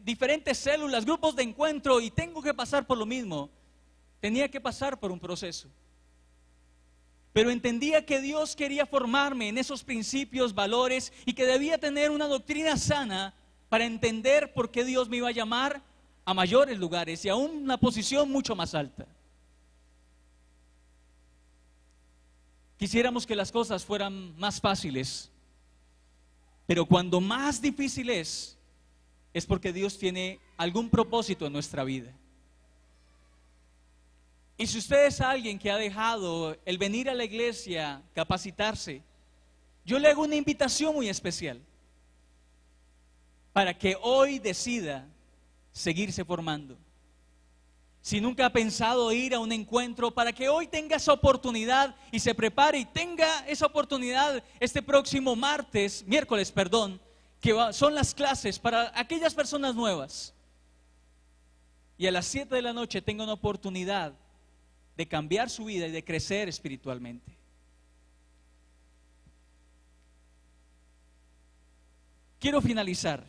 diferentes células, grupos de encuentro y tengo que pasar por lo mismo. Tenía que pasar por un proceso. Pero entendía que Dios quería formarme en esos principios, valores y que debía tener una doctrina sana para entender por qué Dios me iba a llamar a mayores lugares y a una posición mucho más alta. Quisiéramos que las cosas fueran más fáciles, pero cuando más difícil es porque Dios tiene algún propósito en nuestra vida. Y si usted es alguien que ha dejado el venir a la iglesia, capacitarse, yo le hago una invitación muy especial para que hoy decida seguirse formando. Si nunca ha pensado ir a un encuentro, para que hoy tenga esa oportunidad y se prepare y tenga esa oportunidad este próximo miércoles, que son las clases para aquellas personas nuevas. Y a las 7 de la noche tenga una oportunidad de cambiar su vida y de crecer espiritualmente. Quiero finalizar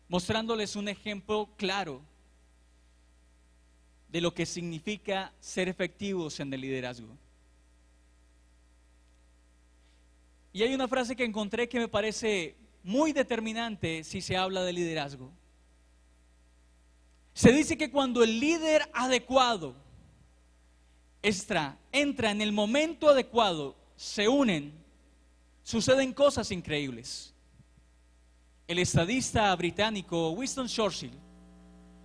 mostrándoles un ejemplo claro de lo que significa ser efectivos en el liderazgo. Y hay una frase que encontré que me parece muy determinante si se habla de liderazgo. Se dice que cuando el líder adecuado entra en el momento adecuado, se unen, suceden cosas increíbles. El estadista británico Winston Churchill,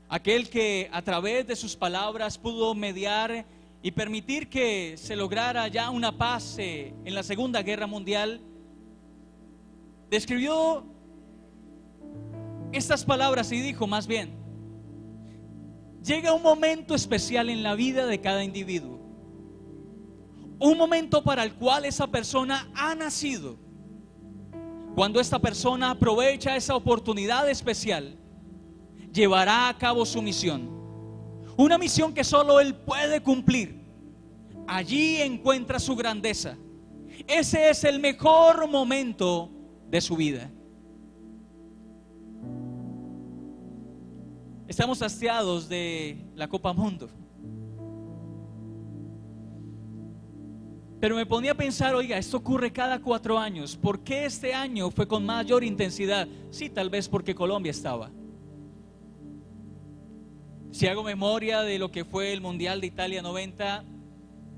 aquel que a través de sus palabras pudo mediar y permitir que se lograra ya una paz en la Segunda Guerra Mundial, describió estas palabras y dijo más bien: llega un momento especial en la vida de cada individuo, un momento para el cual esa persona ha nacido. Cuando esta persona aprovecha esa oportunidad especial, llevará a cabo su misión, una misión que solo él puede cumplir. Allí encuentra su grandeza. Ese es el mejor momento de su vida. Estamos hastiados de la Copa Mundo. Pero me ponía a pensar, oiga, esto ocurre cada 4 años. ¿Por qué este año fue con mayor intensidad? Sí, tal vez porque Colombia estaba. Si hago memoria de lo que fue el Mundial de Italia 90,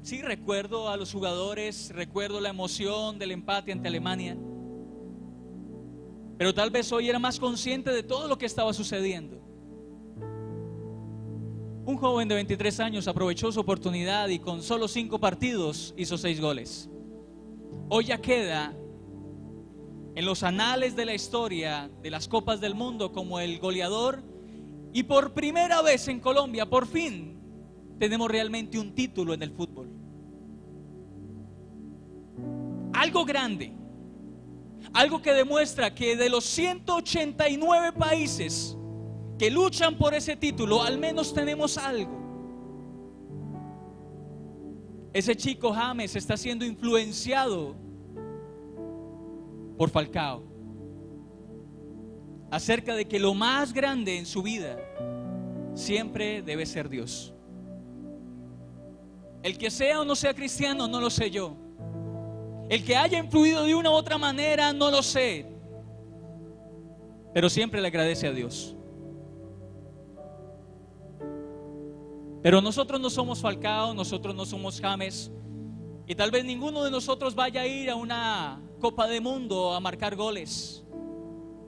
sí recuerdo a los jugadores, recuerdo la emoción del empate ante Alemania. Pero tal vez hoy era más consciente de todo lo que estaba sucediendo. Un joven de 23 años aprovechó su oportunidad y con solo 5 partidos hizo 6 goles. Hoy ya queda en los anales de la historia de las Copas del Mundo como el goleador, y por primera vez en Colombia, por fin, tenemos realmente un título en el fútbol. Algo grande, algo que demuestra que de los 189 países que luchan por ese título, al menos tenemos algo. Ese chico James está siendo influenciado por Falcao acerca de que lo más grande en su vida siempre debe ser Dios. El que sea o no sea cristiano, no lo sé yo. El que haya influido de una u otra manera, no lo sé. Pero siempre le agradece a Dios. Pero nosotros no somos Falcao, nosotros no somos James, y tal vez ninguno de nosotros vaya a ir a una Copa del Mundo a marcar goles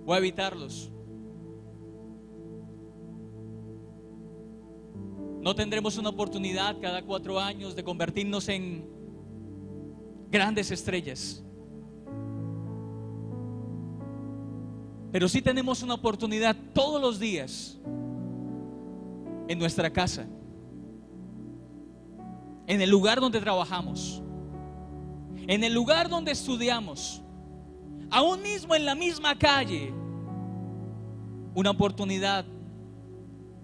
o a evitarlos. No tendremos una oportunidad cada 4 años de convertirnos en grandes estrellas, pero sí tenemos una oportunidad todos los días en nuestra casa, en el lugar donde trabajamos, en el lugar donde estudiamos, aún mismo en la misma calle, una oportunidad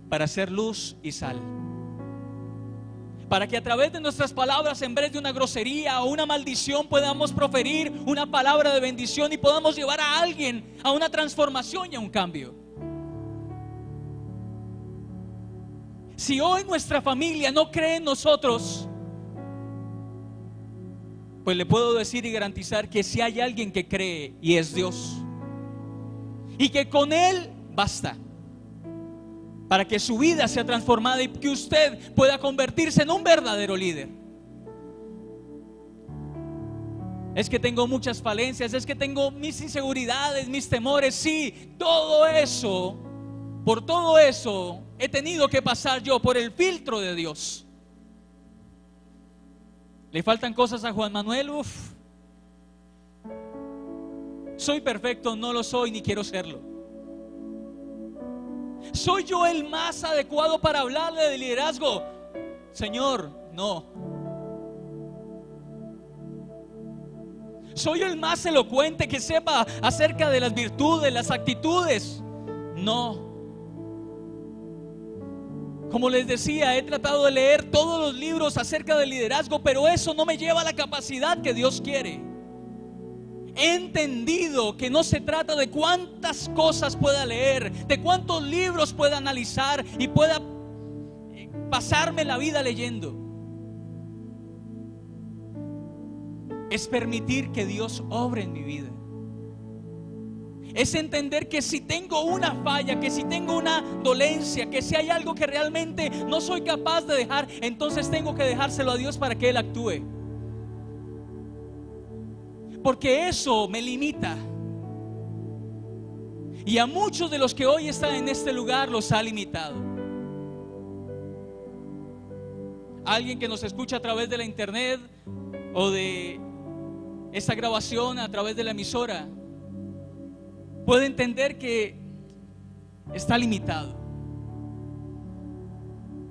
para hacer luz y sal, para que a través de nuestras palabras, en vez de una grosería o una maldición, podamos proferir una palabra de bendición y podamos llevar a alguien a una transformación y a un cambio. Si hoy nuestra familia no cree en nosotros, pues le puedo decir y garantizar que si hay alguien que cree, y es Dios, y que con Él basta para que su vida sea transformada y que usted pueda convertirse en un verdadero líder. Es que tengo muchas falencias, es que tengo mis inseguridades, mis temores. Sí, todo eso, por todo eso he tenido que pasar yo por el filtro de Dios. ¿Le faltan cosas a Juan Manuel? Uf. ¿Soy perfecto? No lo soy ni quiero serlo. ¿Soy yo el más adecuado para hablarle de liderazgo? Señor, no. ¿Soy el más elocuente que sepa acerca de las virtudes, las actitudes? No. Como les decía, he tratado de leer todos los libros acerca del liderazgo, pero eso no me lleva a la capacidad que Dios quiere. He entendido que no se trata de cuántas cosas pueda leer, de cuántos libros pueda analizar y pueda pasarme la vida leyendo. Es permitir que Dios obre en mi vida. Es entender que si tengo una falla, que si tengo una dolencia, que si hay algo que realmente no soy capaz de dejar, entonces tengo que dejárselo a Dios para que Él actúe. Porque eso me limita. Y a muchos de los que hoy están en este lugar los ha limitado. Alguien que nos escucha a través de la internet o de esta grabación a través de la emisora puede entender que está limitado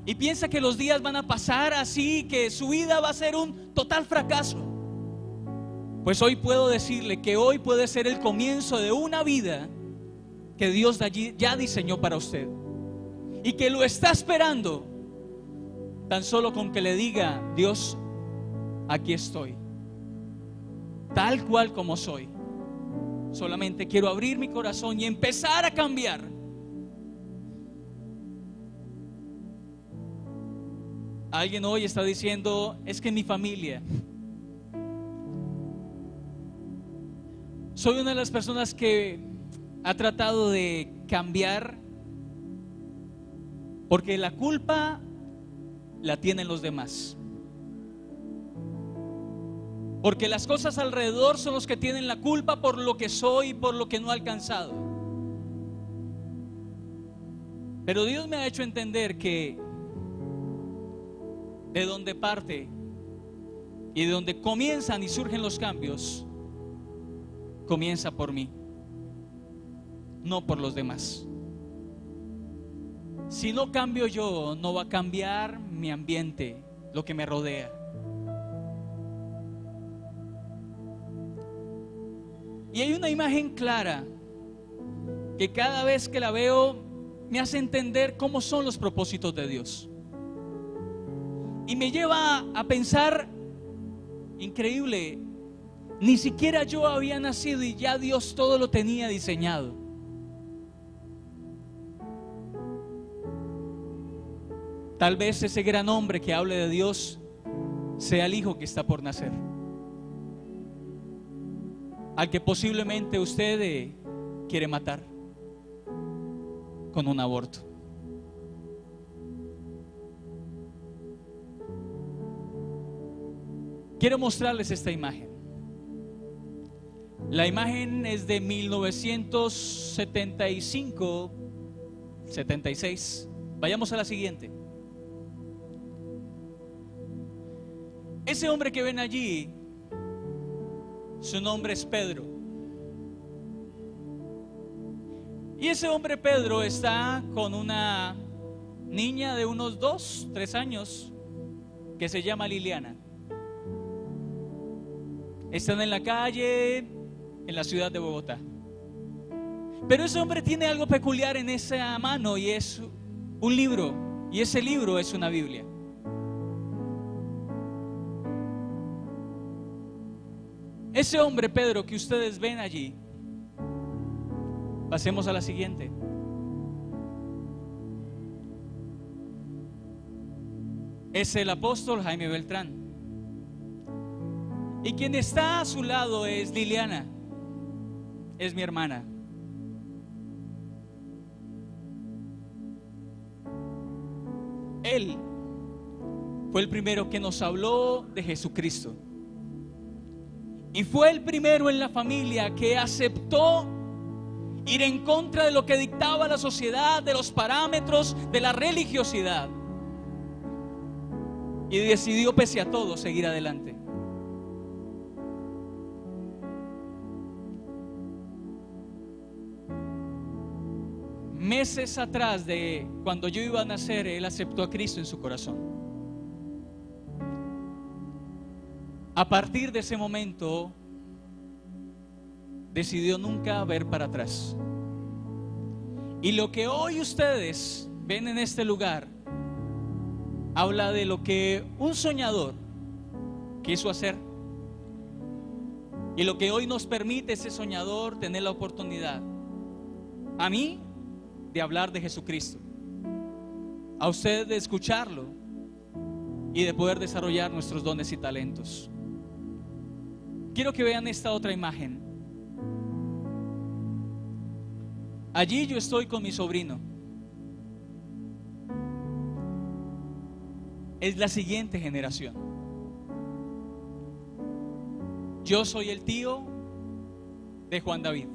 y piensa que los días van a pasar así, que su vida va a ser un total fracaso. Pues hoy puedo decirle que hoy puede ser el comienzo de una vida que Dios ya diseñó para usted y que lo está esperando tan solo con que le diga: Dios, aquí estoy, tal cual como soy. Solamente quiero abrir mi corazón y empezar a cambiar. Alguien hoy está diciendo, es que mi familia, soy una de las personas que ha tratado de cambiar porque la culpa la tienen los demás. Porque las cosas alrededor son los que tienen la culpa por lo que soy y por lo que no he alcanzado. Pero Dios me ha hecho entender que de donde parte y de donde comienzan y surgen los cambios, comienza por mí, no por los demás. Si no cambio yo, no va a cambiar mi ambiente, lo que me rodea. Y hay una imagen clara que cada vez que la veo me hace entender cómo son los propósitos de Dios. Y me lleva a pensar, increíble, ni siquiera yo había nacido y ya Dios todo lo tenía diseñado. Tal vez ese gran hombre que hable de Dios sea el hijo que está por nacer, al que posiblemente usted quiere matar con un aborto. Quiero mostrarles esta imagen. La imagen es de 1975, 76. Vayamos a la siguiente. Ese hombre que ven allí, su nombre es Pedro. Y ese hombre Pedro está con una niña de unos 2, 3 años que se llama Liliana. Están en la calle en la ciudad de Bogotá. Pero ese hombre tiene algo peculiar en esa mano y es un libro, y ese libro es una Biblia. Ese hombre Pedro que ustedes ven allí, pasemos a la siguiente. Es el apóstol Jaime Beltrán. Y quien está a su lado es Liliana, es mi hermana. Él fue el primero que nos habló de Jesucristo. Y fue el primero en la familia que aceptó ir en contra de lo que dictaba la sociedad, de los parámetros, de la religiosidad. Y decidió, pese a todo, seguir adelante. Meses atrás de cuando yo iba a nacer, él aceptó a Cristo en su corazón. A partir de ese momento decidió nunca ver para atrás. Y lo que hoy ustedes ven en este lugar habla de lo que un soñador quiso hacer y lo que hoy nos permite ese soñador tener la oportunidad, a mí, de hablar de Jesucristo, a usted de escucharlo y de poder desarrollar nuestros dones y talentos. Quiero que vean esta otra imagen. Allí yo estoy con mi sobrino. Es la siguiente generación. Yo soy el tío de Juan David.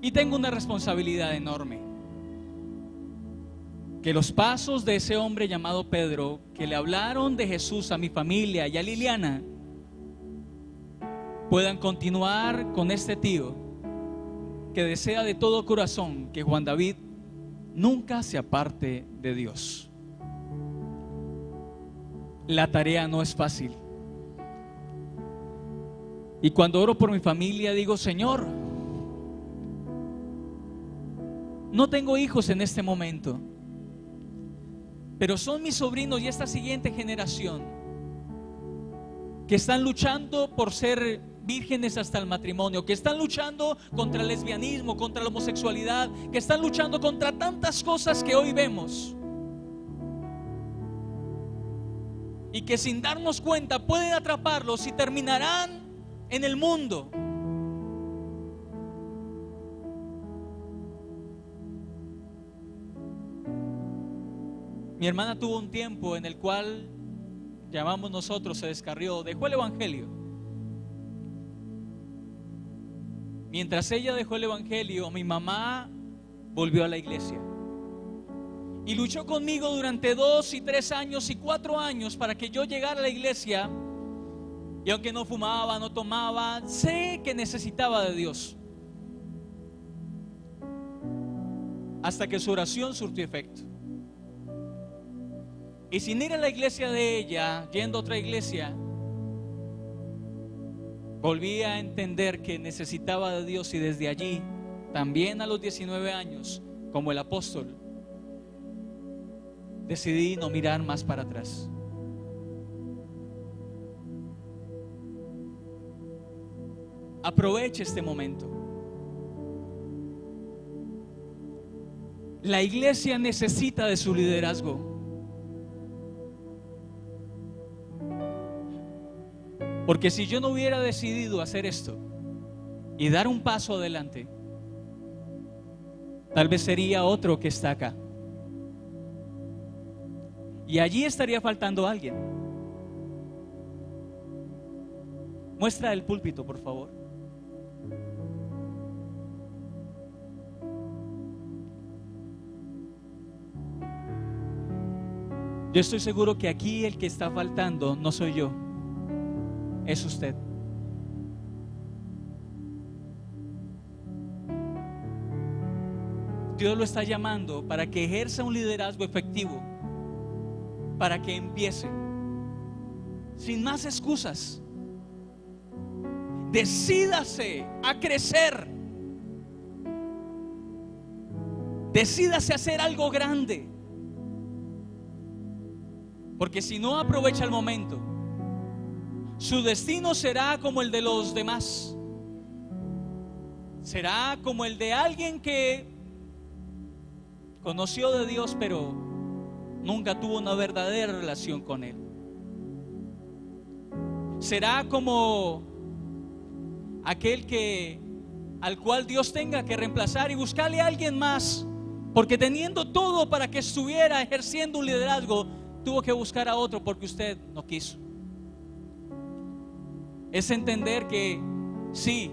Y tengo una responsabilidad enorme. Que los pasos de ese hombre llamado Pedro, que le hablaron de Jesús a mi familia y a Liliana, puedan continuar con este tío que desea de todo corazón que Juan David nunca se aparte de Dios. La tarea no es fácil. Y cuando oro por mi familia digo, Señor, no tengo hijos en este momento, pero son mis sobrinos y esta siguiente generación que están luchando por ser vírgenes hasta el matrimonio, que están luchando contra el lesbianismo, contra la homosexualidad, que están luchando contra tantas cosas que hoy vemos. y que sin darnos cuenta pueden atraparlos y terminarán en el mundo. Mi hermana tuvo un tiempo en el cual, llamamos nosotros, se descarrió, dejó el evangelio. Mientras ella dejó el evangelio, mi mamá volvió a la iglesia y luchó conmigo durante 2 y 3 años y 4 años para que yo llegara a la iglesia. Y aunque no fumaba, no tomaba, sé que necesitaba de Dios, hasta que su oración surtió efecto. Y sin ir a la iglesia de ella, yendo a otra iglesia, volví a entender que necesitaba de Dios. Y desde allí, también a los 19 años, como el apóstol, decidí no mirar más para atrás. Aproveche este momento. La iglesia necesita de su liderazgo. Porque si yo no hubiera decidido hacer esto y dar un paso adelante, tal vez sería otro que está acá. Y allí estaría faltando alguien. Muestra el púlpito, por favor. Yo estoy seguro que aquí el que está faltando no soy yo, es usted. Dios lo está llamando para que ejerza un liderazgo efectivo, para que empiece sin más excusas. Decídase a crecer, decídase a hacer algo grande, porque si no aprovecha el momento, su destino será como el de los demás. Será como el de alguien que conoció de Dios, pero nunca tuvo una verdadera relación con Él. Será como aquel al cual Dios tenga que reemplazar y buscarle a alguien más, porque teniendo todo para que estuviera ejerciendo un liderazgo, tuvo que buscar a otro porque usted no quiso. Es entender que sí,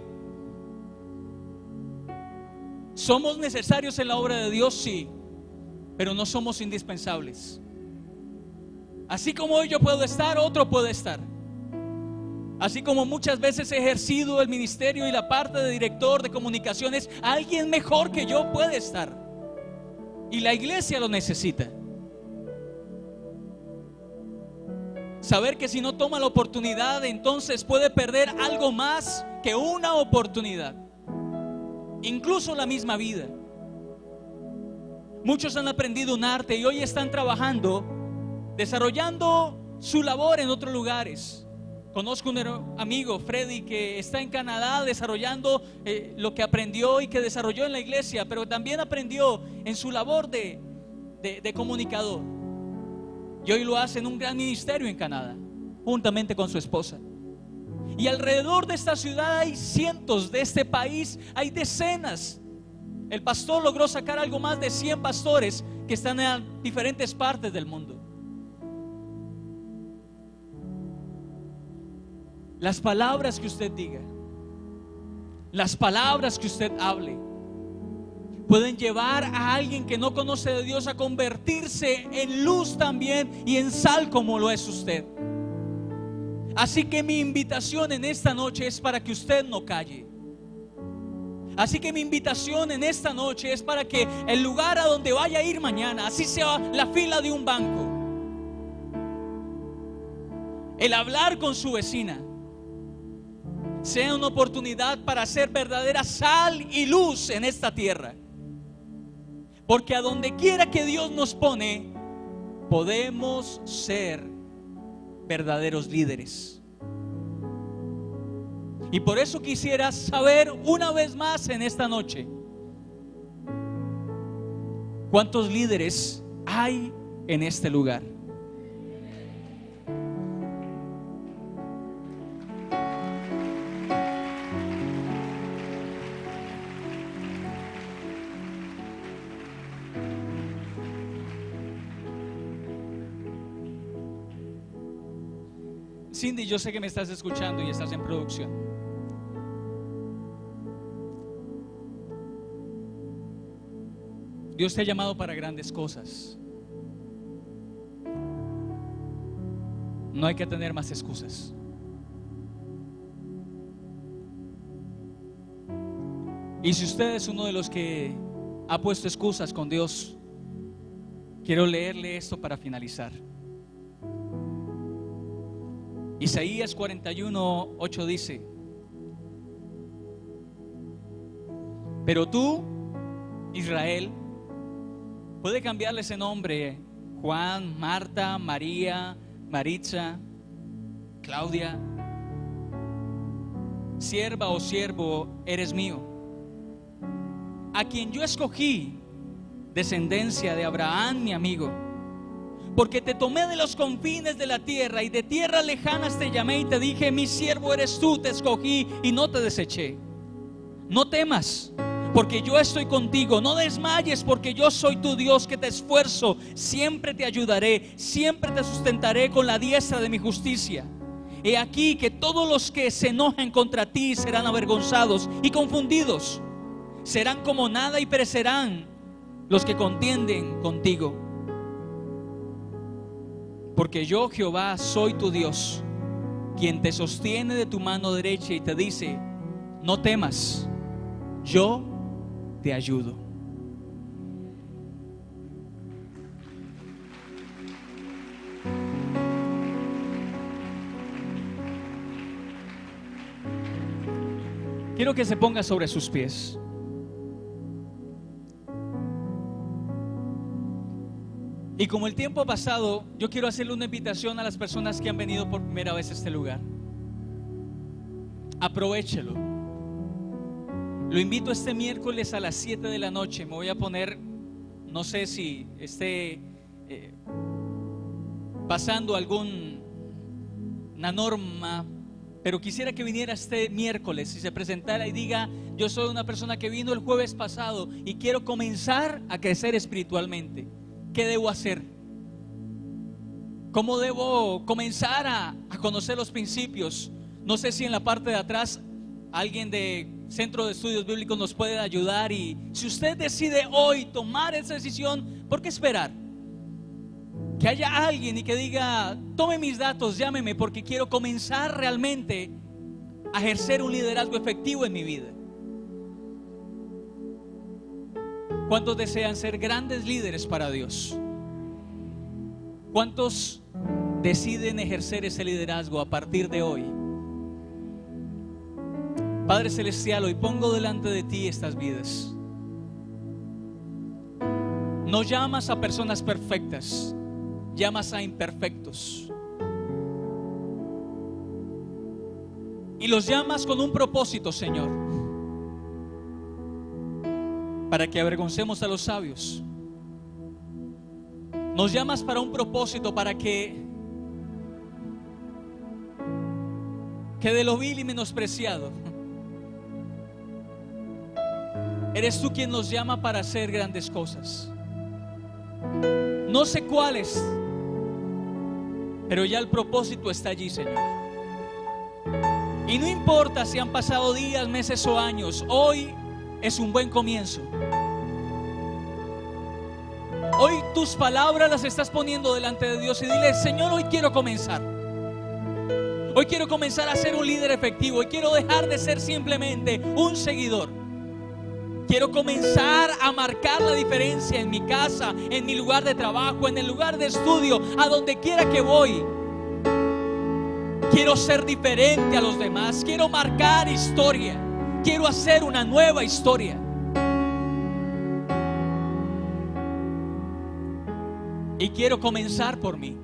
somos necesarios en la obra de Dios, sí, pero no somos indispensables. Así como hoy yo puedo estar, otro puede estar. Así como muchas veces he ejercido el ministerio y la parte de director de comunicaciones, alguien mejor que yo puede estar. Y la iglesia lo necesita. Saber que si no toma la oportunidad, entonces puede perder algo más que una oportunidad, incluso la misma vida. Muchos han aprendido un arte y hoy están trabajando, desarrollando su labor en otros lugares. Conozco un amigo, Freddy, que está en Canadá desarrollando lo que aprendió y que desarrolló en la iglesia, pero también aprendió en su labor de comunicador. Y hoy lo hace en un gran ministerio en Canadá, juntamente con su esposa. Y alrededor de esta ciudad hay cientos, de este país hay decenas. El pastor logró sacar algo más de 100 pastores que están en diferentes partes del mundo. Las palabras que usted diga, las palabras que usted hable, pueden llevar a alguien que no conoce de Dios a convertirse en luz también y en sal como lo es usted. Así que mi invitación en esta noche es para que usted no calle. Así que mi invitación en esta noche es para que el lugar a donde vaya a ir mañana, así sea la fila de un banco, el hablar con su vecina, sea una oportunidad para ser verdadera sal y luz en esta tierra. Porque a donde quiera que Dios nos pone, podemos ser verdaderos líderes. Y por eso quisiera saber una vez más en esta noche, ¿cuántos líderes hay en este lugar? Cindy, yo sé que me estás escuchando y estás en producción. Dios te ha llamado para grandes cosas. No hay que tener más excusas. Y si usted es uno de los que ha puesto excusas con Dios, quiero leerle esto para finalizar. Isaías 41:8 dice: pero tú, Israel, puede cambiarle ese nombre: Juan, Marta, María, Maritza, Claudia, sierva o siervo eres mío, a quien yo escogí, descendencia de Abraham, mi amigo, porque te tomé de los confines de la tierra y de tierras lejanas te llamé y te dije: mi siervo eres tú, te escogí y no te deseché. No temas, porque yo estoy contigo. No desmayes, porque yo soy tu Dios, que te esfuerzo. Siempre te ayudaré, siempre te sustentaré con la diestra de mi justicia. He aquí que todos los que se enojen contra ti serán avergonzados y confundidos. Serán como nada y perecerán los que contienden contigo. Porque yo, Jehová, soy tu Dios, quien te sostiene de tu mano derecha y te dice: no temas, yo te ayudo. Quiero que se ponga sobre sus pies. Y como el tiempo ha pasado, yo quiero hacerle una invitación a las personas que han venido por primera vez a este lugar. Aprovéchelo. Lo invito este miércoles a las 7 de la noche. Me voy a poner, no sé si esté pasando alguna norma, pero quisiera que viniera este miércoles y se presentara y diga: yo soy una persona que vino el jueves pasado y quiero comenzar a crecer espiritualmente. ¿Qué debo hacer? ¿Cómo debo comenzar a conocer los principios? No sé si en la parte de atrás alguien de Centro de Estudios Bíblicos nos puede ayudar. Y si usted decide hoy tomar esa decisión, ¿por qué esperar? Que haya alguien y que diga: tome mis datos, llámeme, porque quiero comenzar realmente a ejercer un liderazgo efectivo en mi vida. ¿Cuántos desean ser grandes líderes para Dios? ¿Cuántos deciden ejercer ese liderazgo a partir de hoy? Padre Celestial, hoy pongo delante de ti estas vidas. No llamas a personas perfectas, llamas a imperfectos. Y los llamas con un propósito, Señor, para que avergoncemos a los sabios. Nos llamas para un propósito, para que de lo vil y menospreciado, eres tú quien nos llama para hacer grandes cosas. No sé cuáles, pero ya el propósito está allí, Señor. Y no importa si han pasado días, meses o años, hoy es un buen comienzo. Hoy tus palabras las estás poniendo delante de Dios y dile: Señor, hoy quiero comenzar. Hoy quiero comenzar a ser un líder efectivo. Hoy quiero dejar de ser simplemente un seguidor. Quiero comenzar a marcar la diferencia en mi casa, en mi lugar de trabajo, en el lugar de estudio, a donde quiera que voy. Quiero ser diferente a los demás. Quiero marcar historia. Quiero hacer una nueva historia. Y quiero comenzar por mí.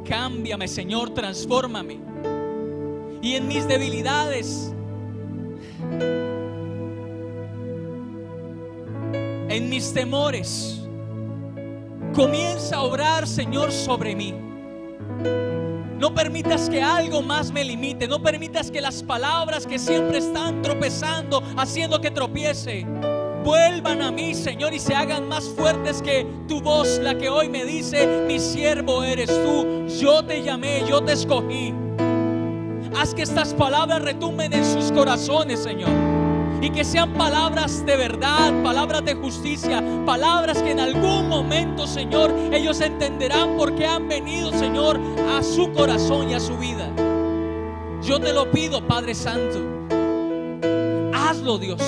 Cámbiame, Señor, transfórmame. Y en mis debilidades, en mis temores, comienza a obrar, Señor, sobre mí. No permitas que algo más me limite. No permitas que las palabras que siempre están tropezando, haciendo que tropiece, vuelvan a mí, Señor, y se hagan más fuertes que tu voz, la que hoy me dice: mi siervo eres tú, yo te llamé, yo te escogí. Haz que estas palabras retumben en sus corazones, Señor, y que sean palabras de verdad, palabras de justicia, palabras que en algún momento, Señor, ellos entenderán por qué han venido, Señor, a su corazón y a su vida. Yo te lo pido, Padre Santo, hazlo, Dios.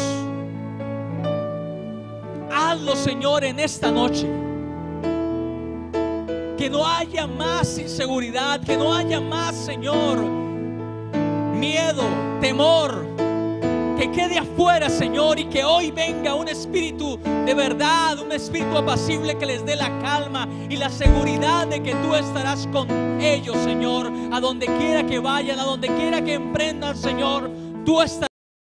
Hazlo, Señor, en esta noche. Que no haya más inseguridad, que no haya más, Señor, miedo, temor. Que quede afuera, Señor, y que hoy venga un espíritu de verdad, un espíritu apacible que les dé la calma y la seguridad de que tú estarás con ellos, Señor. A donde quiera que vayan, a donde quiera que emprendan, Señor, tú estarás